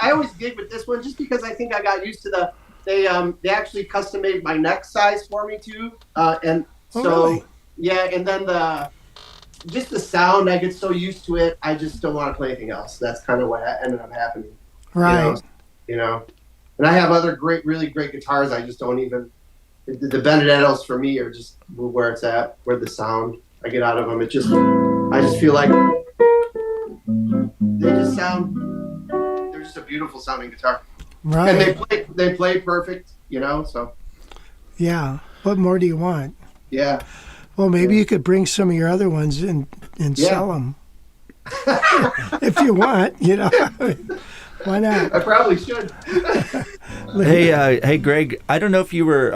always gig with this one just because I think I got used to they actually custom made my neck size for me too, and so really? Yeah, and then just the sound, I get so used to it, I just don't want to play anything else. That's kind of what ended up happening. Right. you know. And I have other really great guitars. I just don't even. The Benedettos for me are just where it's at, where the sound I get out of them. I just feel like they just sound. They're just a beautiful sounding guitar, Right. and they play perfect, you know. So yeah. What more do you want? yeah. Well, maybe you could bring some of your other ones and sell them if you want. You know, why not? I probably should. Hey, Greg. I don't know if you were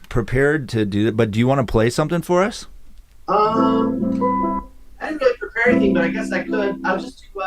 prepared to do that, but do you want to play something for us? I didn't really prepare anything, but I guess I could. I'll just do.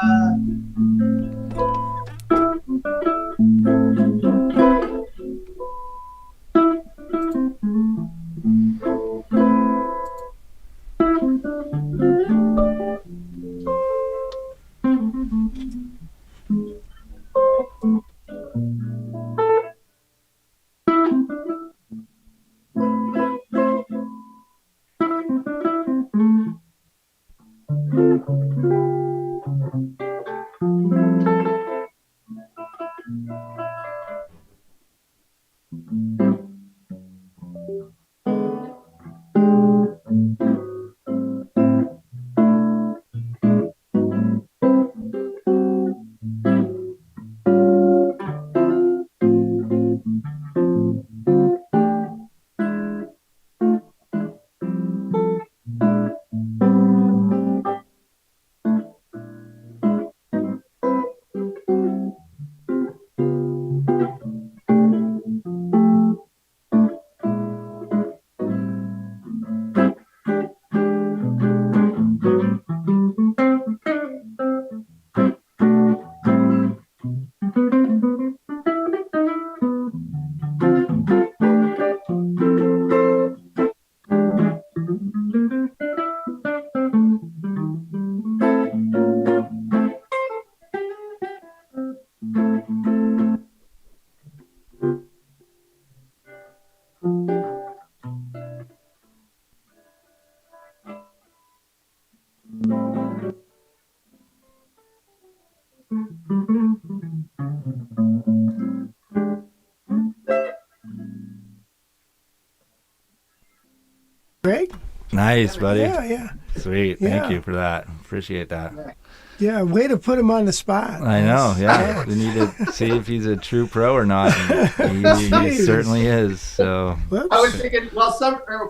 Greg? Nice, buddy. Yeah. Sweet. Yeah. Thank you for that. Appreciate that. Yeah, way to put him on the spot. I know. Yeah. We need to see if he's a true pro or not. And he certainly is. So. Whoops. I was thinking, well,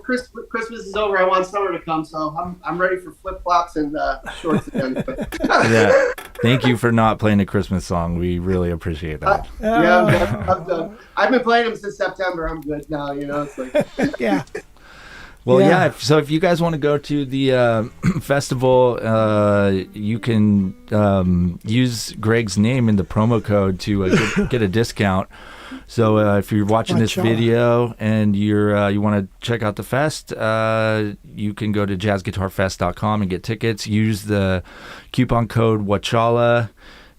Christmas is over. I want summer to come, so I'm ready for flip flops and shorts again. Yeah. Thank you for not playing a Christmas song. We really appreciate that. Yeah, I'm done. I've been playing them since September. I'm good now. You know, it's like Yeah. Well, Yeah. yeah. So if you guys want to go to the festival, you can use Greg's name in the promo code to get a discount. So if you're watching this Wachala. video and you want to check out the fest, you can go to jazzguitarfest.com and get tickets. Use the coupon code Wachala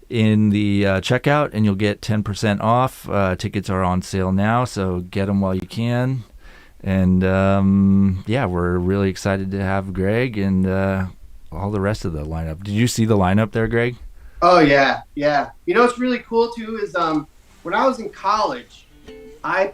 in the checkout, and you'll get 10% off. Tickets are on sale now, so get them while you can. And yeah, we're really excited to have Greg and all the rest of the lineup. Did you see the lineup there, Greg? Oh yeah. You know what's really cool too is when I was in college, my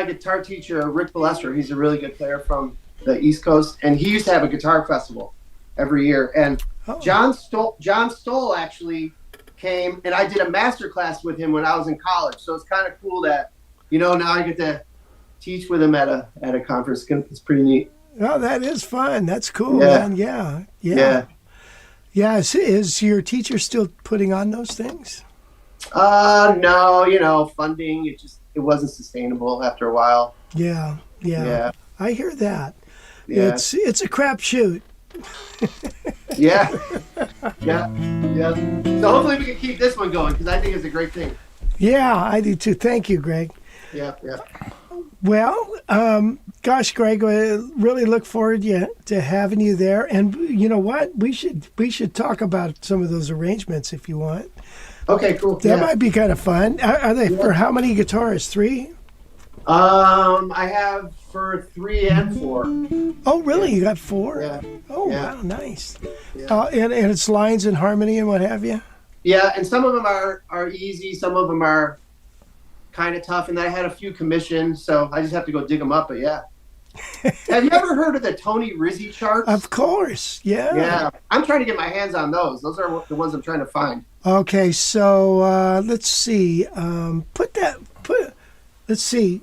guitar teacher, Rick Balester. He's a really good player from the East Coast, and he used to have a guitar festival every year. And John Stoll actually came, and I did a master class with him when I was in college. So it's kind of cool that now I get to teach with him at a conference. It's pretty neat. Oh, that is fun. That's cool, Yeah. man. Yeah. Is your teacher still putting on those things? No, funding, it wasn't sustainable after a while. Yeah. I hear that. Yeah. It's a crapshoot. Yeah. So hopefully we can keep this one going, because I think it's a great thing. Yeah, I do too. Thank you, Greg. Yeah. Well, gosh, Greg, I really look forward to having you there. And you know what? We should talk about some of those arrangements if you want. Okay, cool. That might be kind of fun. Are they for how many guitars? 3? I have for 3 and 4. Oh, really? You got 4? Yeah. Oh, Yeah. wow, nice. Yeah. And it's lines and harmony and what have you? Yeah, and some of them are easy. Some of them are kind of tough. And I had a few commissioned, so I just have to go dig them up. But yeah. Have you ever heard of the Tony Rizzi charts? Of course, yeah. Yeah, I'm trying to get my hands on those. Those are the ones I'm trying to find. Okay, so let's see. Let's see.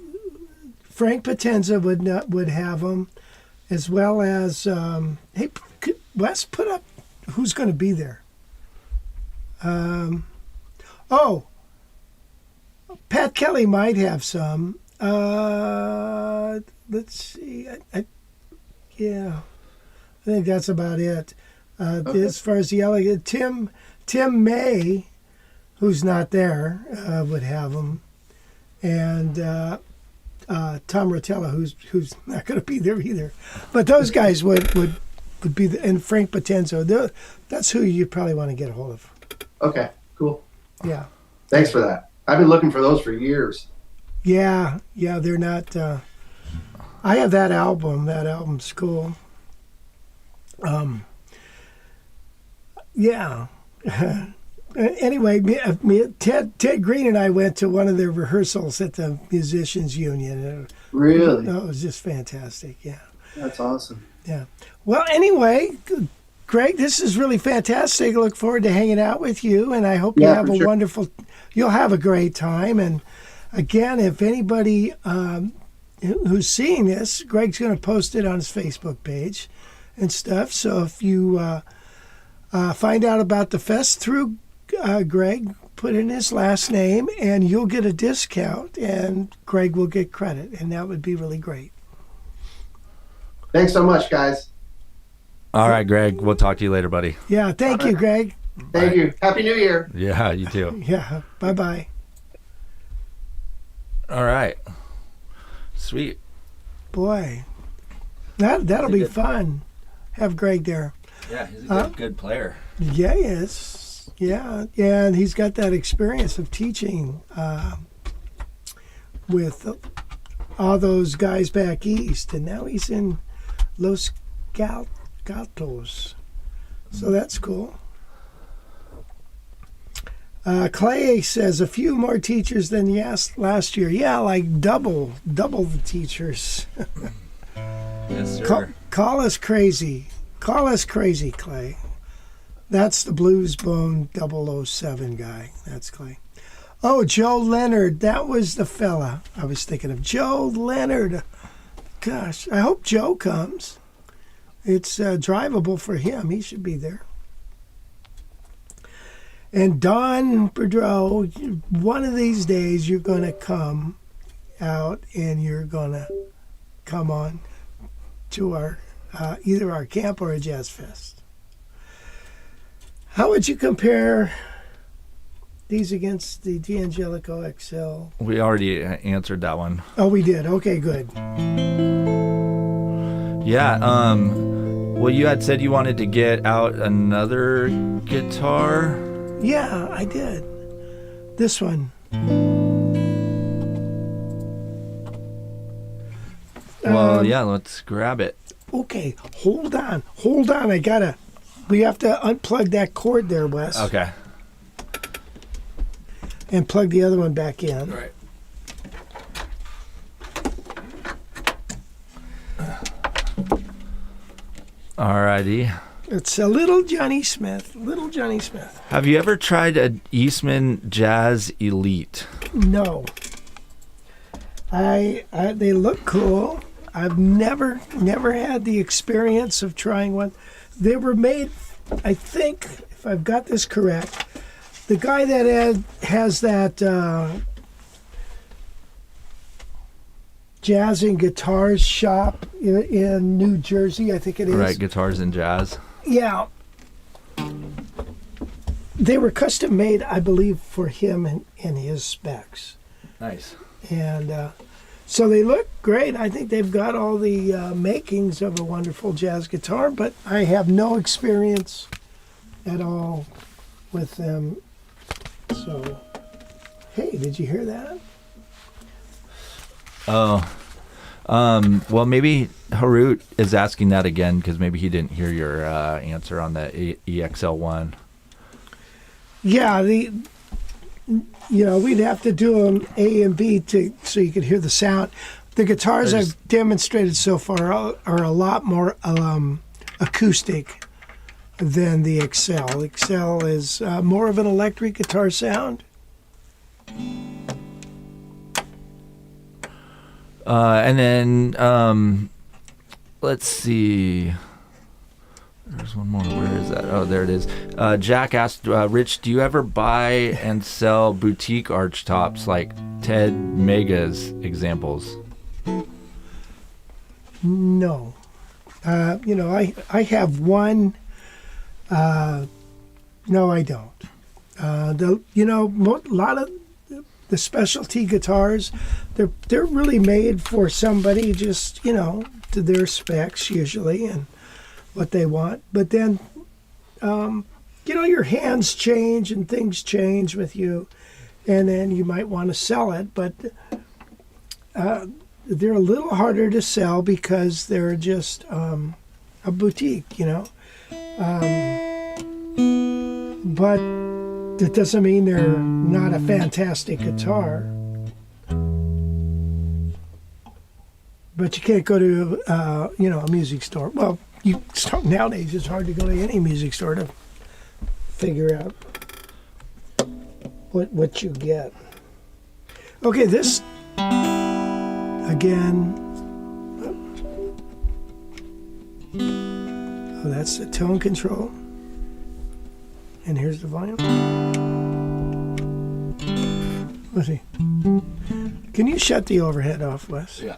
Frank Potenza would have them, as well as hey, Wes, put up who's going to be there. Pat Kelly might have some. Let's see. I think that's about it. Okay. As far as the LA, Tim May, who's not there, would have them, and Tom Rotella, who's not going to be there either. But those guys would be and Frank Potenzo. That's who you probably want to get a hold of. Okay, cool. Yeah. Thanks for that. I've been looking for those for years. Yeah, they're not. I have that album. That album's cool. Yeah. Anyway, Ted Green and I went to one of their rehearsals at the Musicians Union. Really? It was just fantastic. Yeah. That's awesome. Yeah. Well, anyway, Greg, this is really fantastic. I look forward to hanging out with you, and I hope you have a wonderful. You'll have a great time. And again, if anybody who's seeing this, Greg's going to post it on his Facebook page and stuff. So if you find out about the fest through Greg, put in his last name, and you'll get a discount, and Greg will get credit, and that would be really great. Thanks so much, guys. All right, Greg. We'll talk to you later, buddy. Yeah, thank you, Greg. Thank you. Happy New Year. Yeah, you too. Yeah, bye-bye. All right. Sweet. Boy, that'll be fun. Have Greg there. Yeah, he's a good player. Yeah, he is. Yeah, and he's got that experience of teaching with all those guys back east, and now he's in Los Gatos. So that's cool. Clay says a few more teachers than last year. Yeah, like double the teachers. Yes, sir. Call us crazy. Call us crazy, Clay. That's the Blues Bone 007 guy. That's Clay. Oh, Joe Leonard. That was the fella I was thinking of. Joe Leonard. Gosh, I hope Joe comes. It's drivable for him. He should be there. And Don Boudreau, one of these days you're going to come out and you're going to come on to our either our camp or a jazz fest. How would you compare these against the D'Angelico XL? We already answered that one. Oh, we did. Okay, good. Yeah. Well, you had said you wanted to get out another guitar. Yeah, I did. This one. Well, yeah, let's grab it. Okay, hold on. We have to unplug that cord there, Wes. Okay. And plug the other one back in. All right. Alrighty. It's a little Johnny Smith. Have you ever tried a Eastman Jazz Elite? No. They look cool. I've never had the experience of trying one. They were made, I think, if I've got this correct, the guy that has that jazz and guitars shop in New Jersey, I think it is. Right, Guitars and Jazz. Yeah. They were custom made, I believe, for him and his specs. Nice. And so they look great. I think they've got all the makings of a wonderful jazz guitar, but I have no experience at all with them. So, hey, did you hear that? Oh. Well, maybe Harut is asking that again because maybe he didn't hear your answer on the EXL1. Yeah, we'd have to do them A and B so you could hear the sound. The guitars I've demonstrated so far are a lot more acoustic than the Excel. Excel is more of an electric guitar sound. And then let's see. There's one more. Where is that? Oh, there it is. Jack asked, Rich, do you ever buy and sell boutique archtops like Ted Mega's examples? No. I have one. No, I don't. A lot of the specialty guitars, they're really made for somebody just, to their specs usually and what they want. But then, your hands change and things change with you, and then you might want to sell it. But they're a little harder to sell because they're just a boutique, but that doesn't mean they're not a fantastic guitar. But you can't go to, a music store. Well, nowadays it's hard to go to any music store to figure out what you get. Okay, this again. Oh, that's the tone control. And here's the volume. Let's see. Can you shut the overhead off, Wes? Yeah.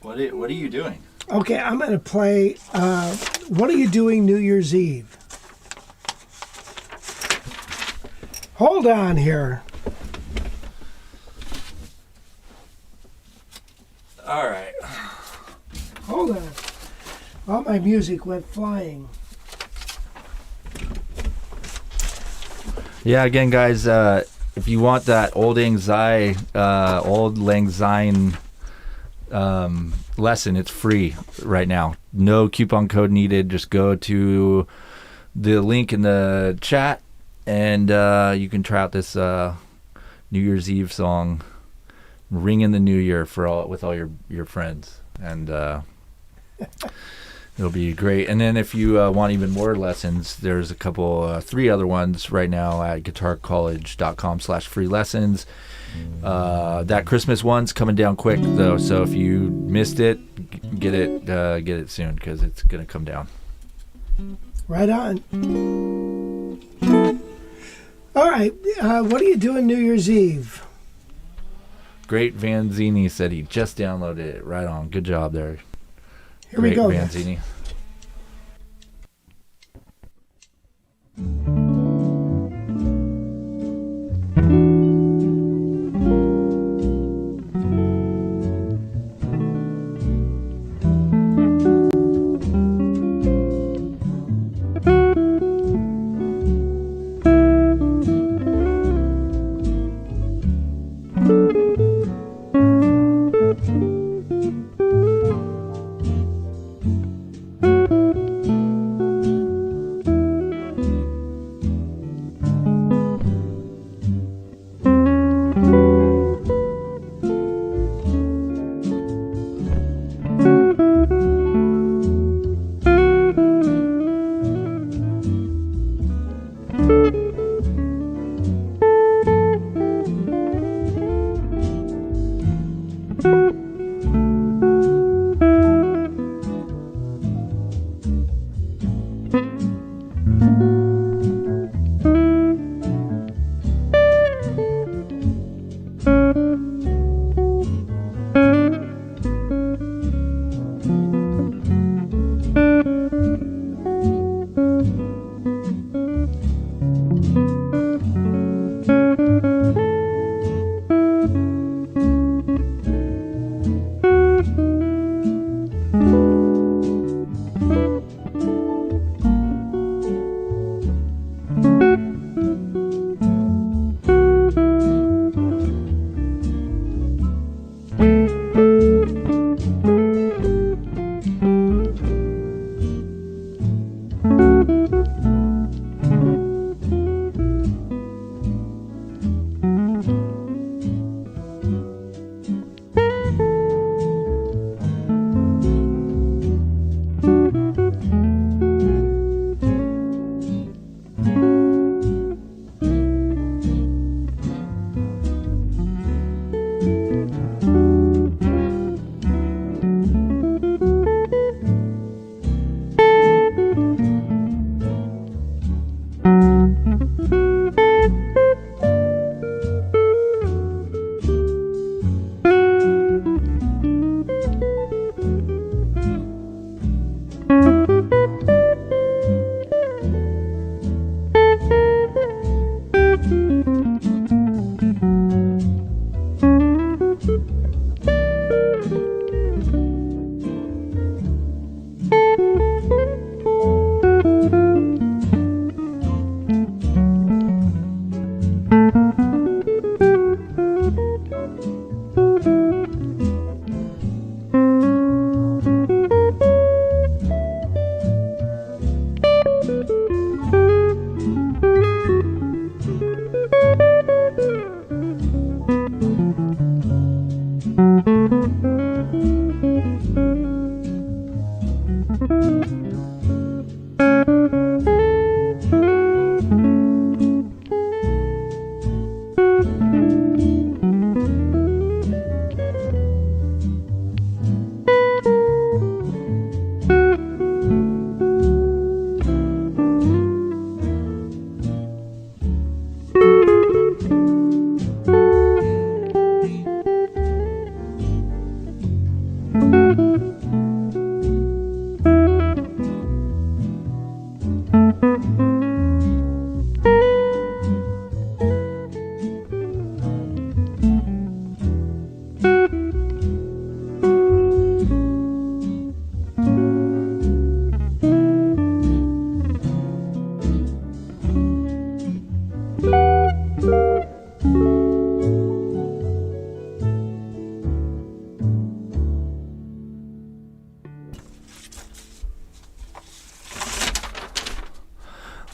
What are you doing? Okay, I'm going to play What Are You Doing New Year's Eve? Hold on here. All right. Hold on. All my music went flying. Yeah, again, guys, if you want that Auld Lang Syne lesson, it's free right now. No coupon code needed. Just go to the link in the chat, and you can try out this New Year's Eve song, "Ring in the New Year" with all your friends, and it'll be great. And then if you want even more lessons, there's a couple, 3 other ones right now at guitarcollege.com/free lessons. That Christmas one's coming down quick though, so if you missed it, get it soon, because it's gonna come down. Right on. All right, what are you doing New Year's Eve? Great Vanzini said he just downloaded it. Right on. Good job there. Here we go. Vanzini.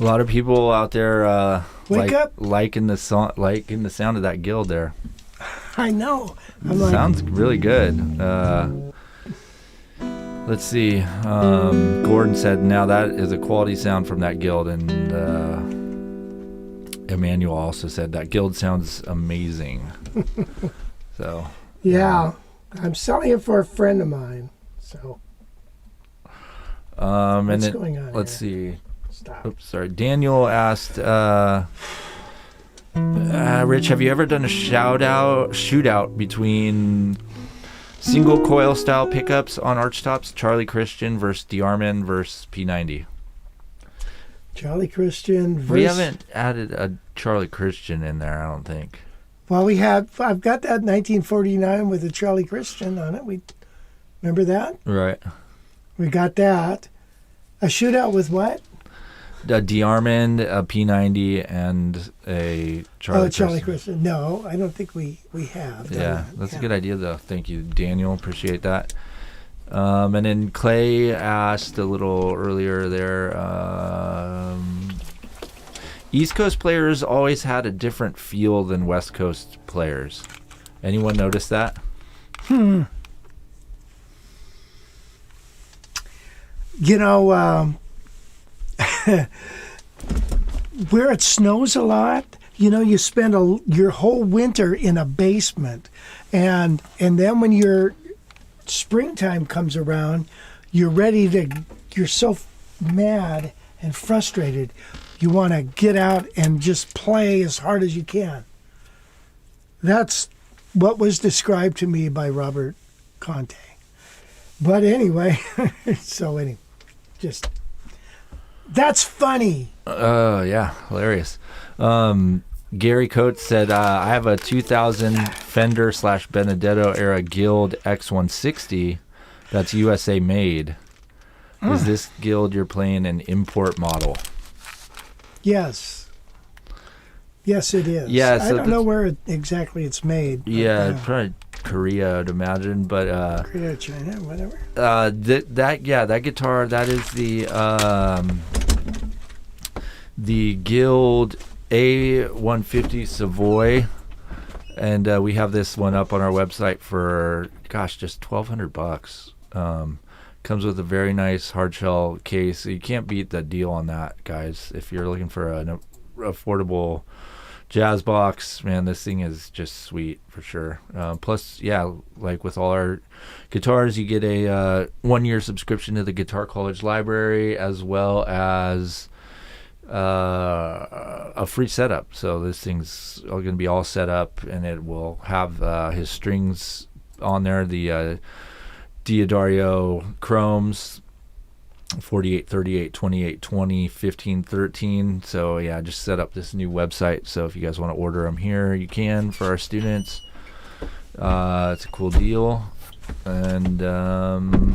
A lot of people out there Wake up. liking the sound of that guild there. I know. I'm like, Sounds really good. Let's see. Gordon said, now that is a quality sound from that guild. And Emmanuel also said that guild sounds amazing. So. yeah, I'm selling it for a friend of mine. So. And What's then, going on let's here? see. Stop. Oops, sorry. Daniel asked, Rich, have you ever done a shootout between single coil style pickups on Archtops, Charlie Christian versus DeArmond versus P90? Charlie Christian versus... We haven't added a Charlie Christian in there, I don't think. Well, we have. I've got that 1949 with the Charlie Christian on it. We remember that? Right. We got that. A shootout with what? A DeArmond, a P90, and a Charlie Charlie Christian. Christian. No, I don't think we have. Yeah, that's a good idea, though. Thank you, Daniel. Appreciate that. And then Clay asked a little earlier there, East Coast players always had a different feel than West Coast players. Anyone notice that? You know, where it snows a lot, you know, you spend your whole winter in a basement, and then when your springtime comes around, you're so mad and frustrated, you want to get out and just play as hard as you can. That's what was described to me by Robert Conte. But anyway, that's funny. Oh, yeah, hilarious. Gary Coates said, I have a 2000 Fender / Benedetto era Guild X160 that's USA made. Is this Guild you're playing an import model? Yes. Yes, it is. Yeah, I don't know where exactly it's made. Yeah, probably Korea, I'd imagine, but Korea, China, whatever. That guitar, that is the Guild A150 Savoy, and we have this one up on our website for just $1,200. Comes with a very nice hard shell case. You can't beat the deal on that, guys. If you're looking for an affordable jazz box, man, this thing is just sweet for sure. Plus, yeah, like with all our guitars, you get a 1-year subscription to the Guitar College library, as well as a free setup. So this thing's going to be all set up, and it will have his strings on there, the Diodario Chromes, 48, 38, 28, 20, 15, 13. So yeah, just set up this new website. So if you guys want to order them here, you can for our students. It's a cool deal. And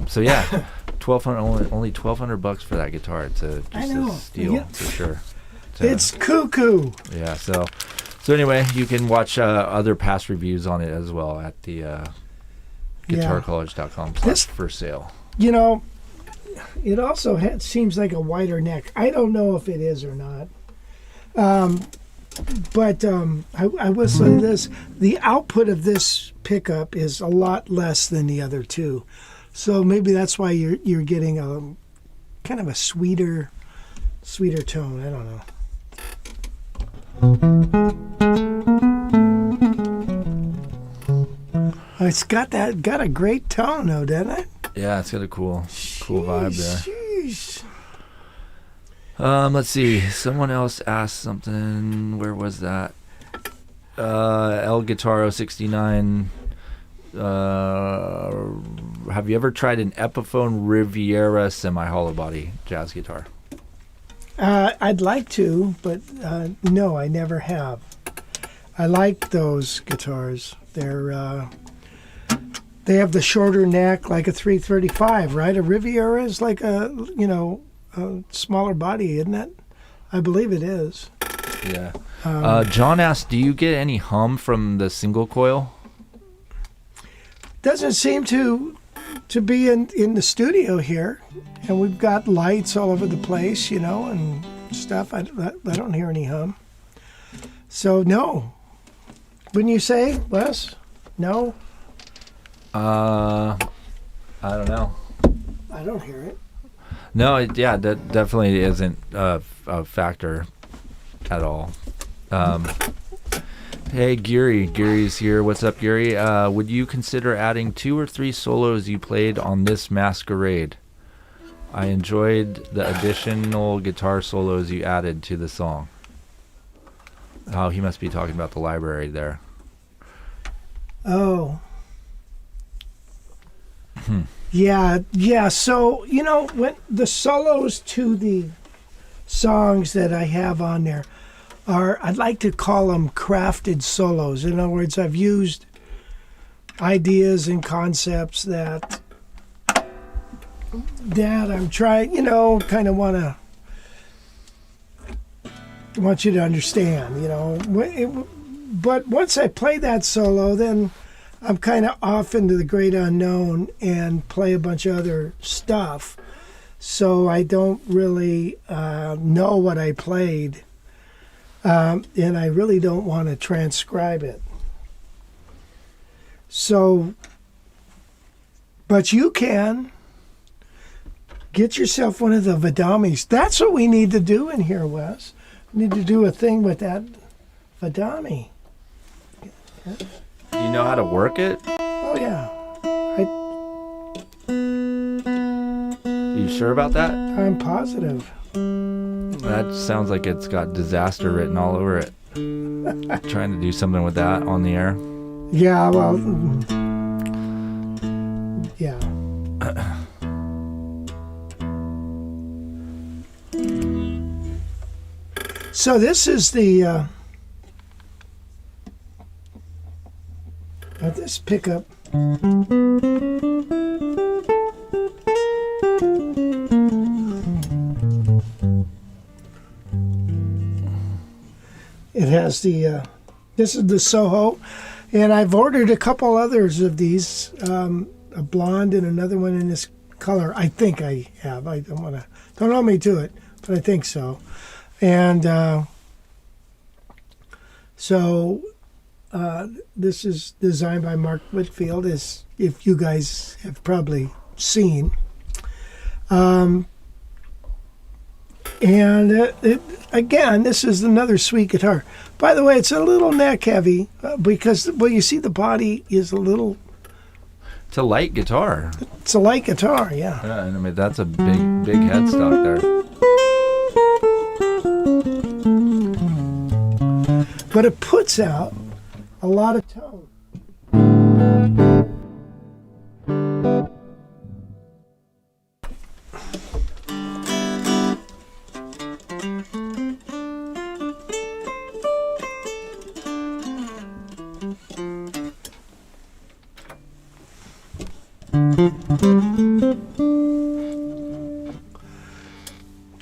so yeah, only $1,200 for that guitar. It's a steal for sure. It's cuckoo. Yeah. So anyway, you can watch other past reviews on it as well at the guitarcollege.com for sale. You know, it also seems like a wider neck. I don't know if it is or not. But I will say this. The output of this pickup is a lot less than the other two. So maybe that's why you're getting a kind of a sweeter tone. I don't know. It's got a great tone though, doesn't it? Yeah, it's got a cool vibe there. Sheesh. Let's see. Someone else asked something. Where was that? El Guitaro 69. Have you ever tried an Epiphone Riviera semi-hollow body jazz guitar? I'd like to, but no, I never have. I like those guitars. They have the shorter neck, like a 335, right? A Riviera is like a smaller body, isn't it? I believe it is. Yeah. John asked, do you get any hum from the single coil? Doesn't seem to be in the studio here, and we've got lights all over the place, and stuff. I don't hear any hum. So no. Wouldn't you say, Wes? No? I don't know. I don't hear it. No, that definitely isn't a factor at all. Hey, Gary's here. What's up, Gary? Would you consider adding 2 or 3 solos you played on this masquerade? I enjoyed the additional guitar solos you added to the song. Oh, he must be talking about the library there. Oh. Yeah. So, when the solos to the songs that I have on there are, I'd like to call them crafted solos. In other words, I've used ideas and concepts that I'm trying, kind of want you to understand, But once I play that solo, then I'm kind of off into the great unknown and play a bunch of other stuff. So I don't really know what I played. And I really don't want to transcribe it. So, but you can get yourself one of the Vadamis. That's what we need to do in here, Wes. We need to do a thing with that Vadami. Do you know how to work it? Oh, yeah. You sure about that? I'm positive. That sounds like it's got disaster written all over it. Trying to do something with that on the air. Yeah, well, yeah. So this is the this pickup. It has the this is the Soho, and I've ordered a couple others of these, a blonde and another one in this color. I think I have. I don't hold me to it, but I think so. And this is designed by Mark Whitfield, as if you guys have probably seen. Again, this is another sweet guitar. By the way, it's a little neck heavy because, well, you see the body is a little... It's a light guitar. It's a light guitar, yeah. Yeah, and I mean, that's a big headstock there. But it puts out a lot of tone.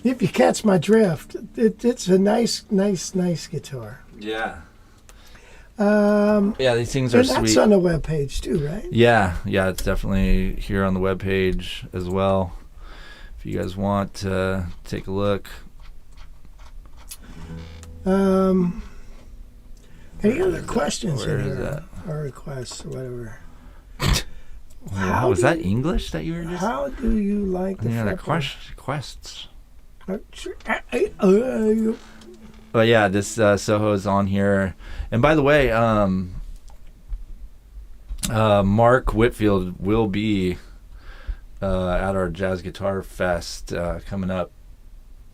If you catch my drift, it's a nice guitar. Yeah. Yeah, these things are sweet. And that's on the webpage too, right? Yeah, it's definitely here on the webpage as well. If you guys want to take a look. Any other questions Where in is here? that? Or requests or whatever. Wow, was that English that you were just... How do you like the quests. But yeah, this Soho is on here. And by the way, Mark Whitfield will be at our Jazz Guitar Fest coming up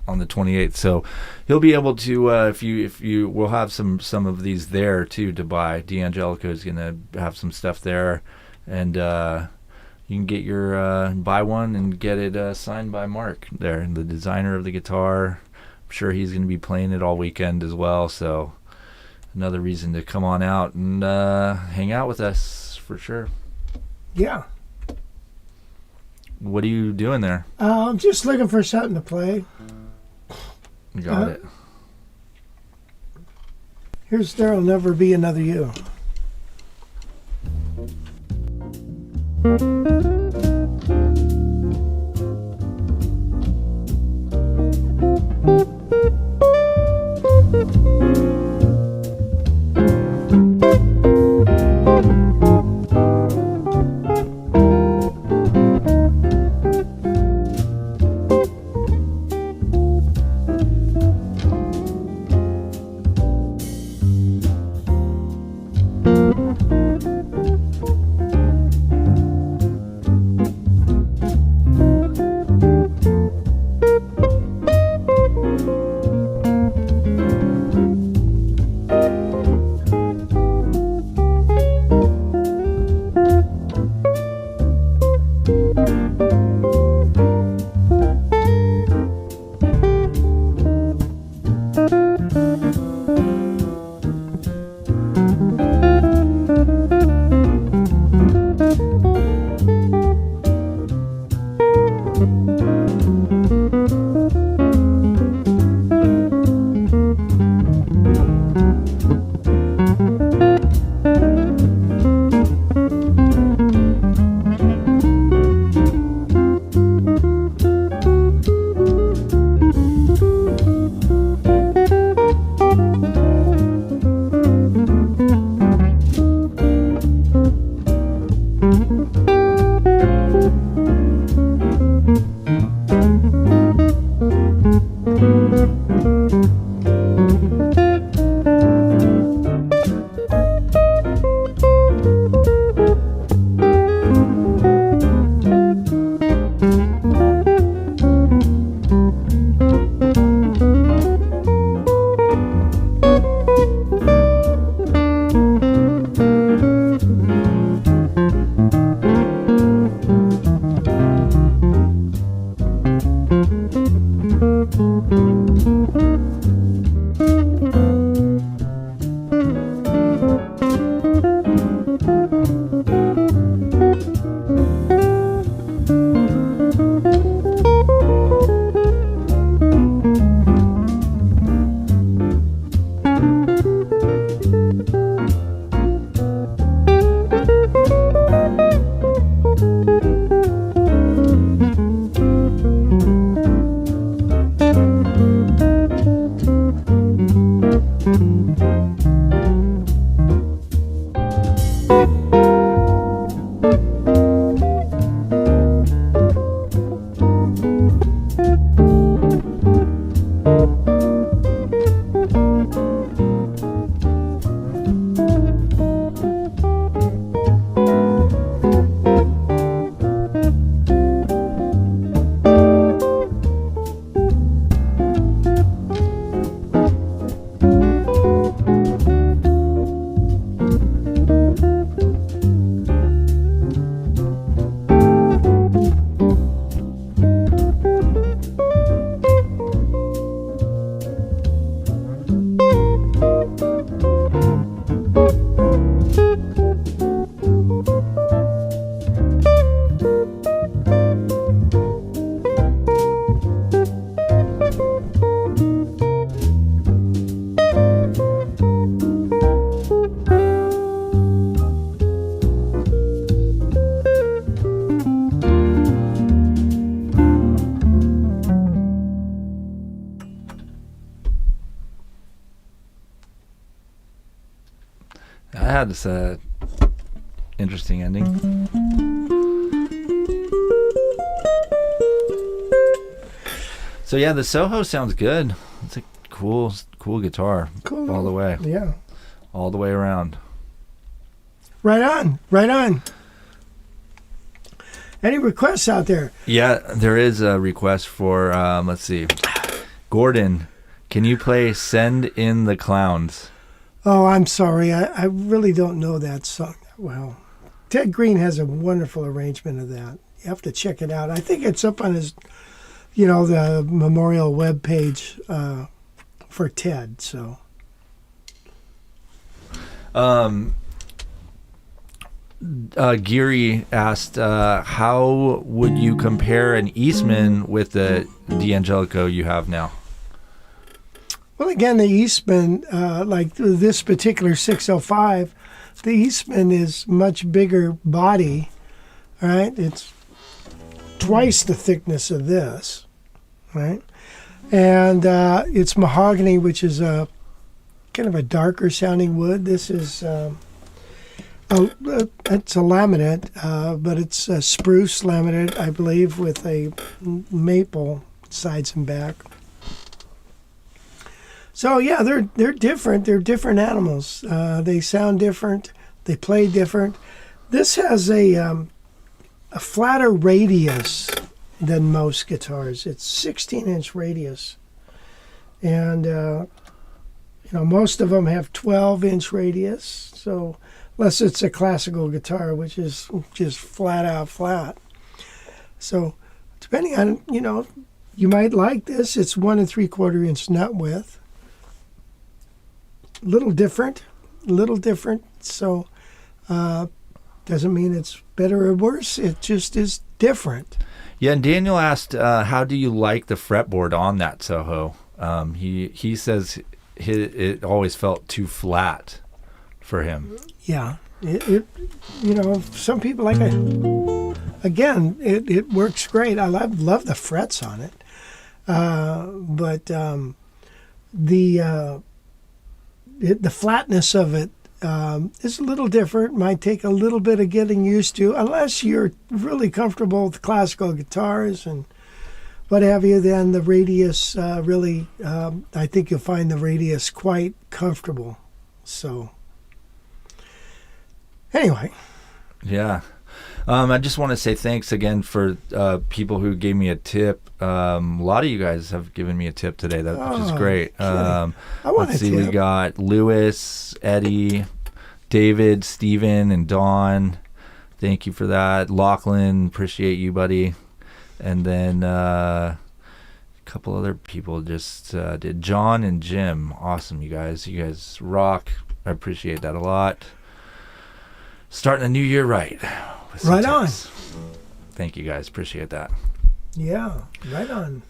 on the 28th. So he'll be able to, if you we'll have some of these there too to buy. D'Angelico is going to have some stuff there. And you can get your buy one and get it signed by Mark there, the designer of the guitar. I'm sure he's going to be playing it all weekend as well. So another reason to come on out and hang out with us for sure. Yeah. What are you doing there? I'm just looking for something to play. You got it. Here's There'll Never Be Another You. I had this interesting ending. So yeah, the Soho sounds good. It's a cool guitar. Cool. All the way. Yeah. All the way around. Right on. Right on. Any requests out there? Yeah, there is a request for, let's see. Gordon, can you play Send in the Clowns? Oh, I'm sorry. I really don't know that song that well. Ted Green has a wonderful arrangement of that. You have to check it out. I think it's up on his, the memorial web page for Ted. So. Geary asked, how would you compare an Eastman with the D'Angelico you have now? Well, again, the Eastman, like this particular 605, the Eastman is much bigger body, right? It's twice the thickness of this, right? And it's mahogany, which is a kind of a darker sounding wood. This is it's a laminate, but it's a spruce laminate, I believe, with a maple sides and back. So yeah, they're different. They're different animals. They sound different. They play different. This has a flatter radius than most guitars. It's 16-inch radius, and most of them have 12-inch radius. So unless it's a classical guitar, which is just flat out flat. So depending on you might like this. It's 1 3/4 inch nut width. Little different. So doesn't mean it's better or worse. It just is different. Yeah, and Daniel asked, how do you like the fretboard on that Soho? He says it always felt too flat for him. Yeah, it some people like it. Again, it works great. I love the frets on it, but the flatness of it is a little different. Might take a little bit of getting used to, unless you're really comfortable with classical guitars and what have you. Then the radius really, I think you'll find the radius quite comfortable. So anyway. Yeah. I just want to say thanks again for people who gave me a tip. A lot of you guys have given me a tip today, which is great. I want let's a see, tip. we got Lewis, Eddie, David, Steven, and Dawn. Thank you for that. Lachlan, appreciate you, buddy. And then couple other people just did. John and Jim. Awesome, you guys rock. I appreciate that a lot. Starting the new year right. Right on. Thank you guys, appreciate that. Yeah, right on.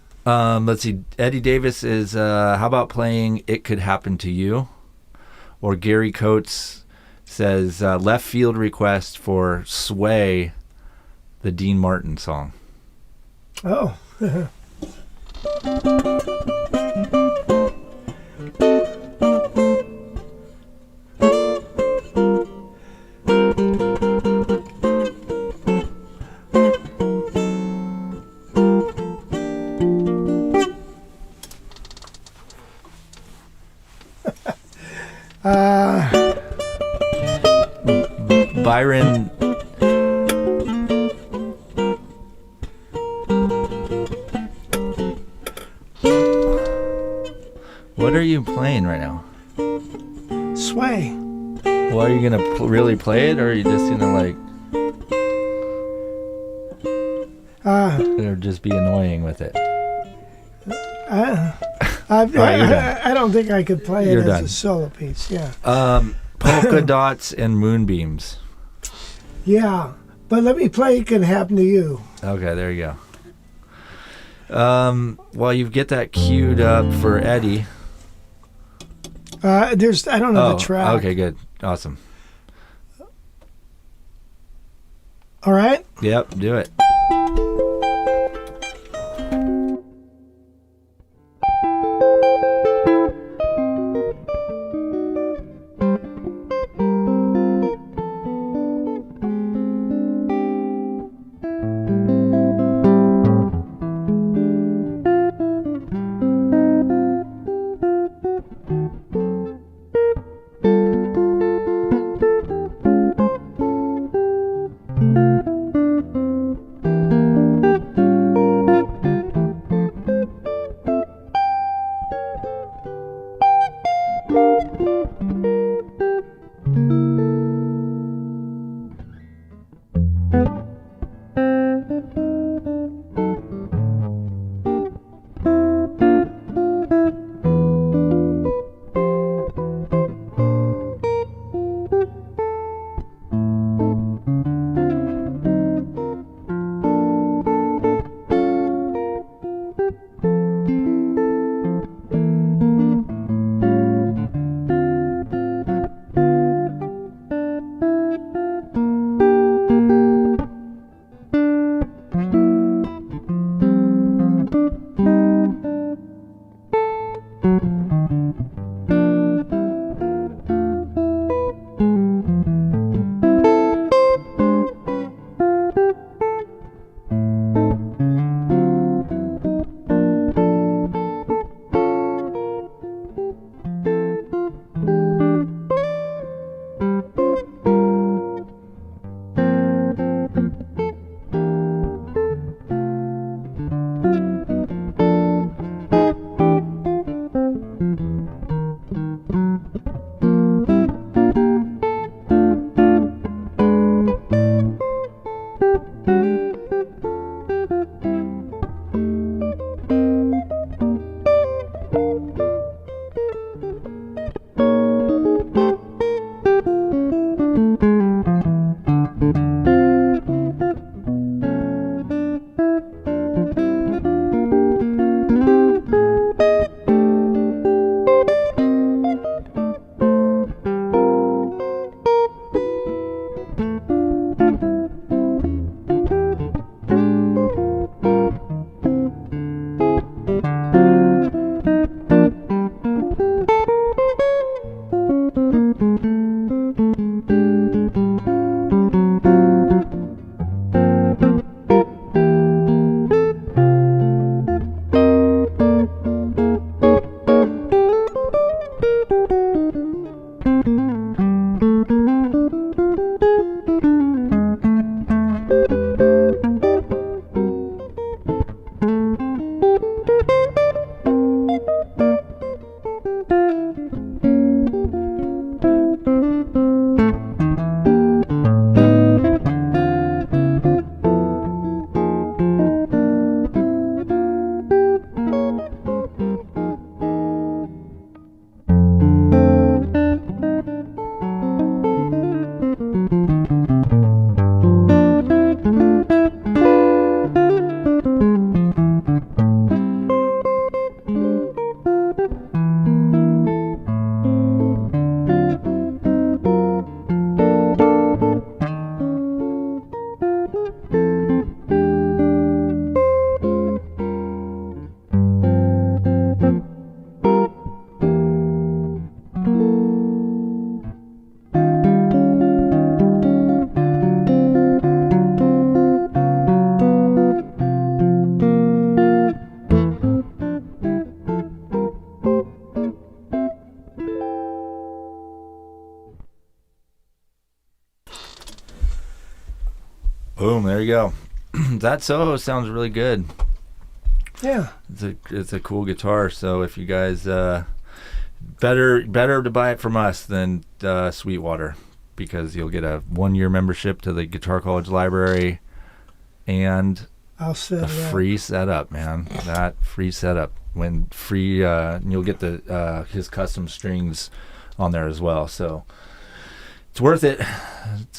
Let's see. Eddie Davis is how about playing It Could Happen to You? Or Gary Coates says left field request for Sway, the Dean Martin song. Oh. Byron. What are you playing right now? Sway. Well, are you gonna really play it, or are you just gonna or just be annoying with it? I don't think I could play it You're as done. a solo piece. Yeah. Polka dots and moonbeams. Yeah, but let me play It Can Happen to You. Okay, there you go. While you get that queued up for Eddie. I don't know the track. Okay, good. Awesome. All right. Yep, do it. There you go. That Soho sounds really good. Yeah. It's a cool guitar. So if you guys better to buy it from us than Sweetwater, because you'll get a 1-year membership to the Guitar College Library and I'll set a free setup, man. That free setup you'll get his custom strings on there as well. So it's worth it.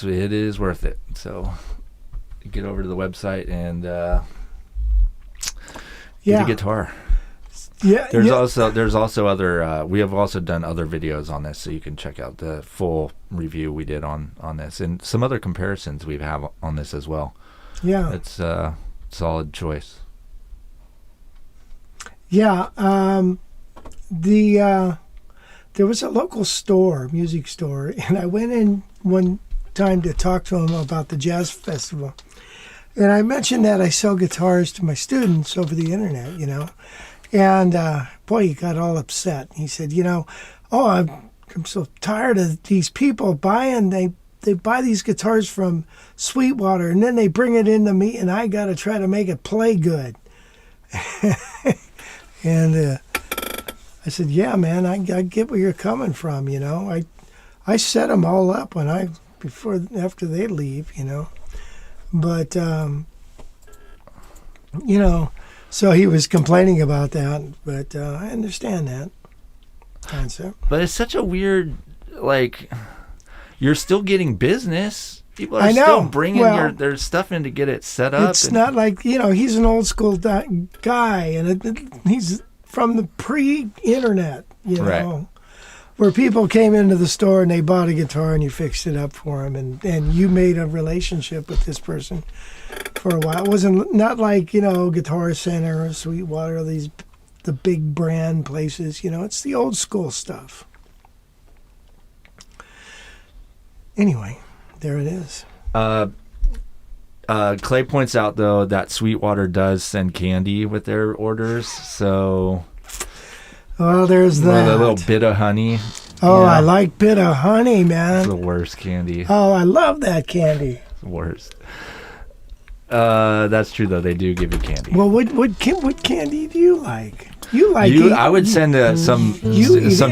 It is worth it. So get over to the website and get a guitar. Yeah. There's also other we have also done other videos on this, so you can check out the full review we did on this and some other comparisons we have on this as well. Yeah. It's a solid choice. Yeah. There was a local music store, and I went in one time to talk to him about the jazz festival. And I mentioned that I sell guitars to my students over the internet, And boy, he got all upset. He said, I'm so tired of these people buying. They buy these guitars from Sweetwater, and then they bring it into me, and I got to try to make it play good. And I said, yeah, man, I get where you're coming from. I set them all up after they leave. But so he was complaining about that, but I understand that concept. But it's such a weird, you're still getting business. People are still bringing their stuff in to get it set up. It's not like, he's an old school guy, and he's from the pre-internet, right, where people came into the store and they bought a guitar and you fixed it up for them, and you made a relationship with this person for a while. It wasn't not like, Guitar Center or Sweetwater, the big brand places, it's the old school stuff. Anyway, there it is. Clay points out, though, that Sweetwater does send candy with their orders, so... Well, there's that. A little bit of honey. Oh, yeah. I like bit of honey, man. It's the worst candy. Oh, I love that candy. It's the worst. That's true, though. They do give you candy. Well, what candy do you like? I would send some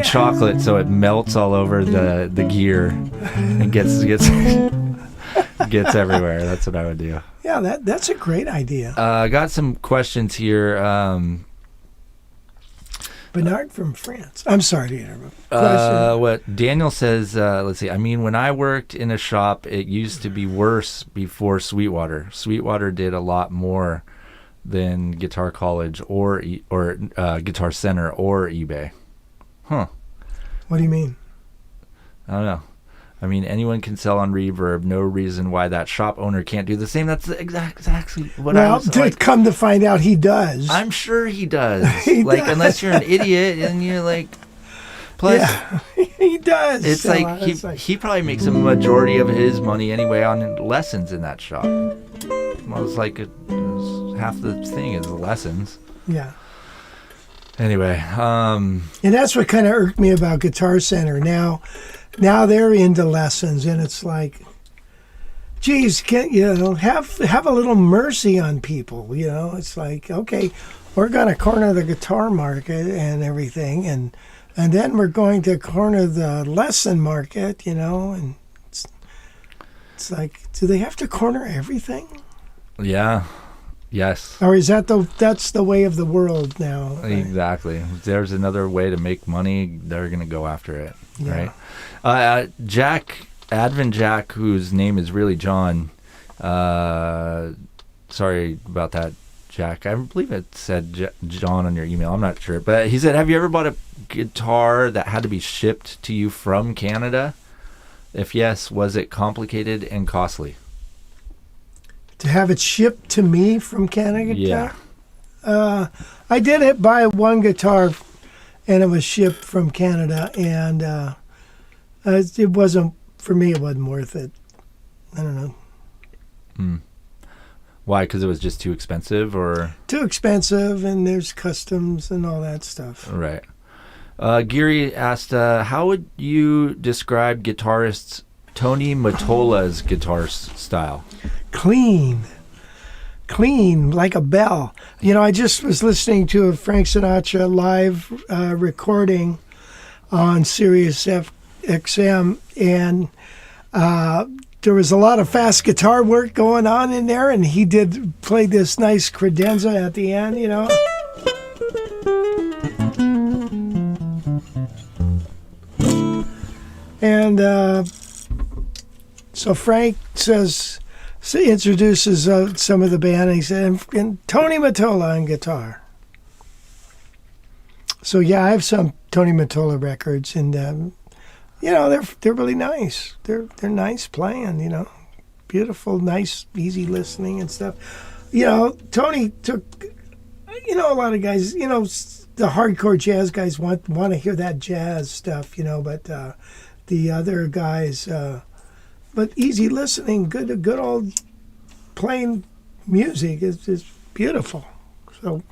chocolate so it melts all over the gear and gets everywhere. That's what I would do. Yeah, that's a great idea. I got some questions here. Bernard from France. I'm sorry to interrupt. What Daniel says, let's see. I mean, when I worked in a shop, it used to be worse before Sweetwater. Sweetwater did a lot more than Guitar College or Guitar Center or eBay. Huh. What do you mean? I don't know. I mean, anyone can sell on Reverb. No reason why that shop owner can't do the same. That's exactly what I was like. Come to find out, he does. I'm sure he does. He does. Unless you're an idiot and you're like... Plus, yeah, he does. It's he probably makes a majority of his money anyway on lessons in that shop. Well, it's half the thing is the lessons. Yeah. Anyway, and that's what kind of irked me about Guitar Center. Now they're into lessons, and it's like, geez, can't have a little mercy on people? It's like, okay, we're going to corner the guitar market and everything, and then we're going to corner the lesson market, and it's like, do they have to corner everything? Yeah. Yes. Or is that's the way of the world now? Exactly. If there's another way to make money, they're going to go after it, right? Advent Jack, whose name is really John, sorry about that, Jack. I believe it said John on your email. I'm not sure. But he said, have you ever bought a guitar that had to be shipped to you from Canada? If yes, was it complicated and costly? To have it shipped to me from Canada? Yeah. I did buy one guitar, and it was shipped from Canada, and it wasn't, for me, it wasn't worth it. I don't know. Why? Because it was just too expensive, or? Too expensive, and there's customs and all that stuff. Right. Geary asked, how would you describe guitarists Tony Mottola's guitar style. Clean like a bell. You know, I just was listening to a Frank Sinatra live recording on Sirius XM, and there was a lot of fast guitar work going on in there, and he played this nice credenza at the end, you know. And so Frank introduces some of the band, and he said, and Tony Mottola on guitar. So yeah, I have some Tony Mottola records, and you know, they're really nice. They're nice playing, you know, beautiful, nice, easy listening and stuff. You know, Tony took, you know, a lot of guys, you know, the hardcore jazz guys want to hear that jazz stuff, you know, but the other guys, but easy listening, good old plain music is beautiful. So.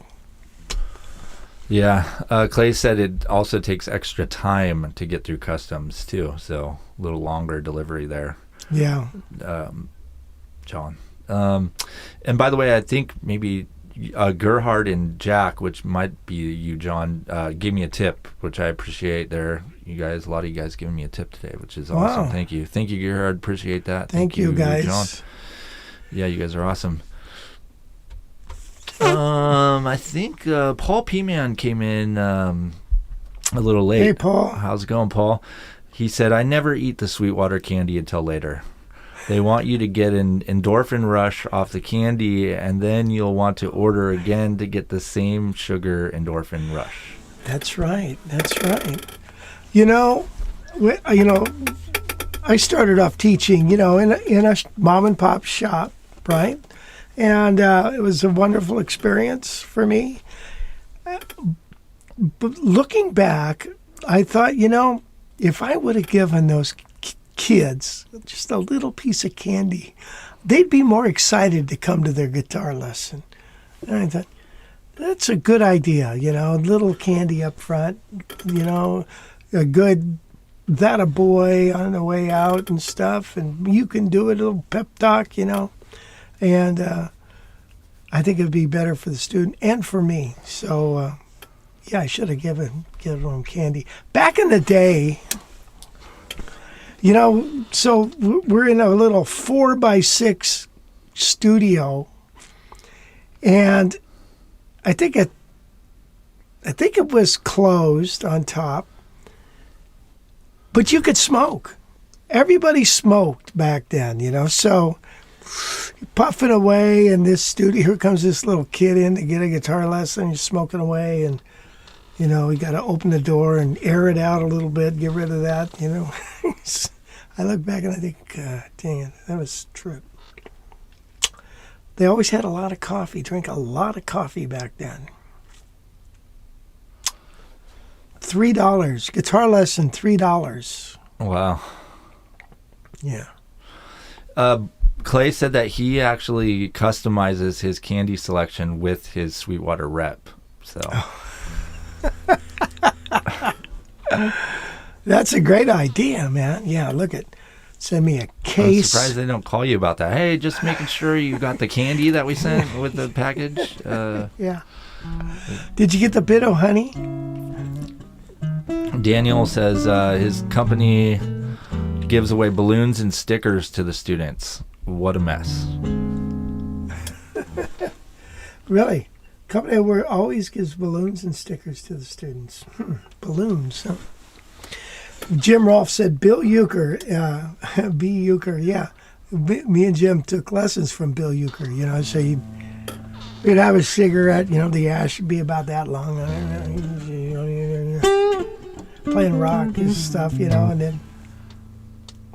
Yeah, Clay said it also takes extra time to get through customs too, so a little longer delivery there. Yeah, John. And by the way, I think maybe Gerhard and Jack, which might be you, John, gave me a tip, which I appreciate. There, you guys, a lot of you guys giving me a tip today, which is awesome. Wow. Thank you, Gerhard. Appreciate that. Thank you, guys. John. Yeah, you guys are awesome. I think Paul P-Man came in a little late. Hey, Paul. How's it going, Paul? He said, I never eat the Sweetwater candy until later. They want you to get an endorphin rush off the candy, and then you'll want to order again to get the same sugar endorphin rush. That's right. You know, I started off teaching, you know, in a mom and pop shop, right? And it was a wonderful experience for me. But looking back, I thought, you know, if I would have given those kids just a little piece of candy, they'd be more excited to come to their guitar lesson. And I thought, that's a good idea, you know, a little candy up front, you know, a good that a boy on the way out and stuff, and you can do it, a little pep talk, you know. And I think it would be better for the student and for me. So, yeah, I should have given them candy. Back in the day, you know, so we're in a little 4x6 studio, and I think it was closed on top, but you could smoke. Everybody smoked back then, you know, so puffing away in this studio. Here comes this little kid in to get a guitar lesson. He's smoking away, and you know, we got to open the door and air it out a little bit, get rid of that, you know. I look back and I think, dang it, that was a trip. They always had a lot of coffee, drank a lot of coffee back then. $3, guitar lesson, $3. Wow. Yeah. Clay said that he actually customizes his candy selection with his Sweetwater rep. So that's a great idea, man. Yeah, look at, send me a case. I'm surprised they don't call you about that. Hey, just making sure you got the candy that we sent with the package. Yeah. Did you get the bit of honey? Daniel says his company gives away balloons and stickers to the students. What a mess. Really? Company where always gives balloons and stickers to the students. Balloons. Huh? Jim Rolfe said Bill Euchre, B. Euchre, yeah. Me and Jim took lessons from Bill Euchre, you know, so we'd have a cigarette, you know, the ash would be about that long, playing rock and stuff, you know, and then,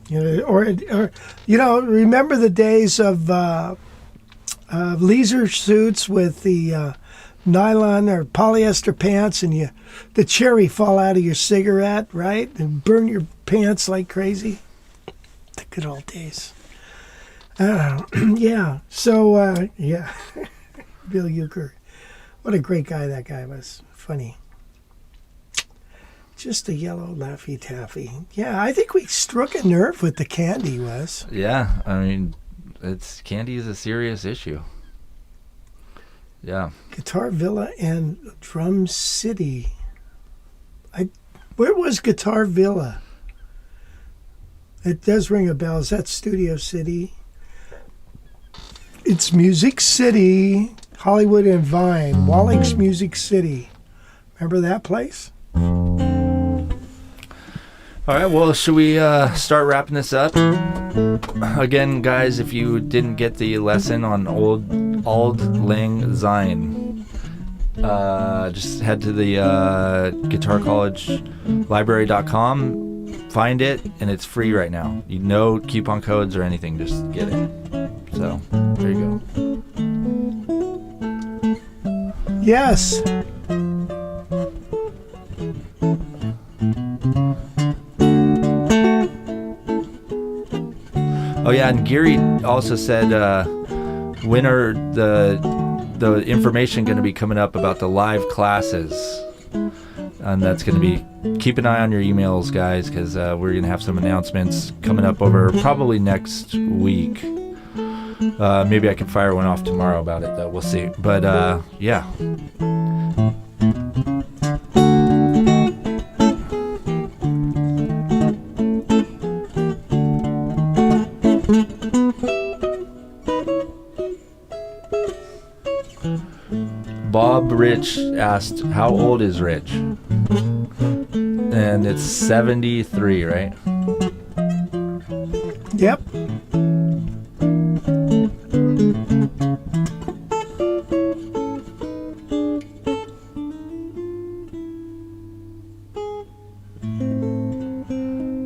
you know, or you know, remember the days of leisure suits with the nylon or polyester pants, and the cherry fall out of your cigarette, right, and burn your pants like crazy. The good old days. Yeah. So yeah, Bill Euchre, what a great guy that guy was. Funny. Just a yellow Laffy Taffy. Yeah, I think we struck a nerve with the candy, Wes. Yeah, I mean, candy is a serious issue. Yeah. Guitar Villa and Drum City. Where was Guitar Villa? It does ring a bell. Is that Studio City? It's Music City, Hollywood and Vine. Wallick's Music City. Remember that place? All right, well, should we start wrapping this up? Again, guys, if you didn't get the lesson on Auld Lang Syne, just head to the guitarcollegelibrary.com, find it, and it's free right now. No coupon codes or anything, just get it. So, there you go. Yes. Oh yeah, and Gary also said when are the information going to be coming up about the live classes, and that's going to be, keep an eye on your emails, guys, because we're going to have some announcements coming up over probably next week. Maybe I can fire one off tomorrow about it, though. We'll see. But yeah. Bob Rich asked, how old is Rich? And it's 73, right? Yep.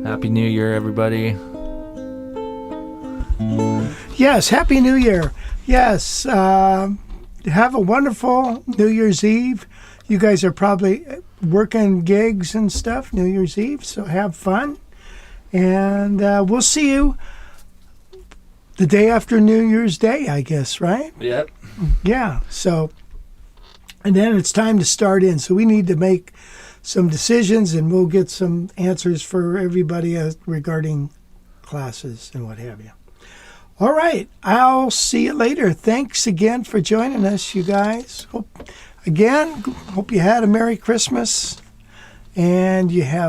Happy New Year, everybody. Yes, Happy New Year. Yes, have a wonderful New Year's Eve. You guys are probably working gigs and stuff New Year's Eve, so have fun. And we'll see you the day after New Year's Day, I guess, right? Yep. Yeah, so, and then it's time to start in. So we need to make some decisions, and we'll get some answers for everybody regarding classes and what have you. All right, I'll see you later. Thanks again for joining us, you guys. Hope you had a Merry Christmas, and you have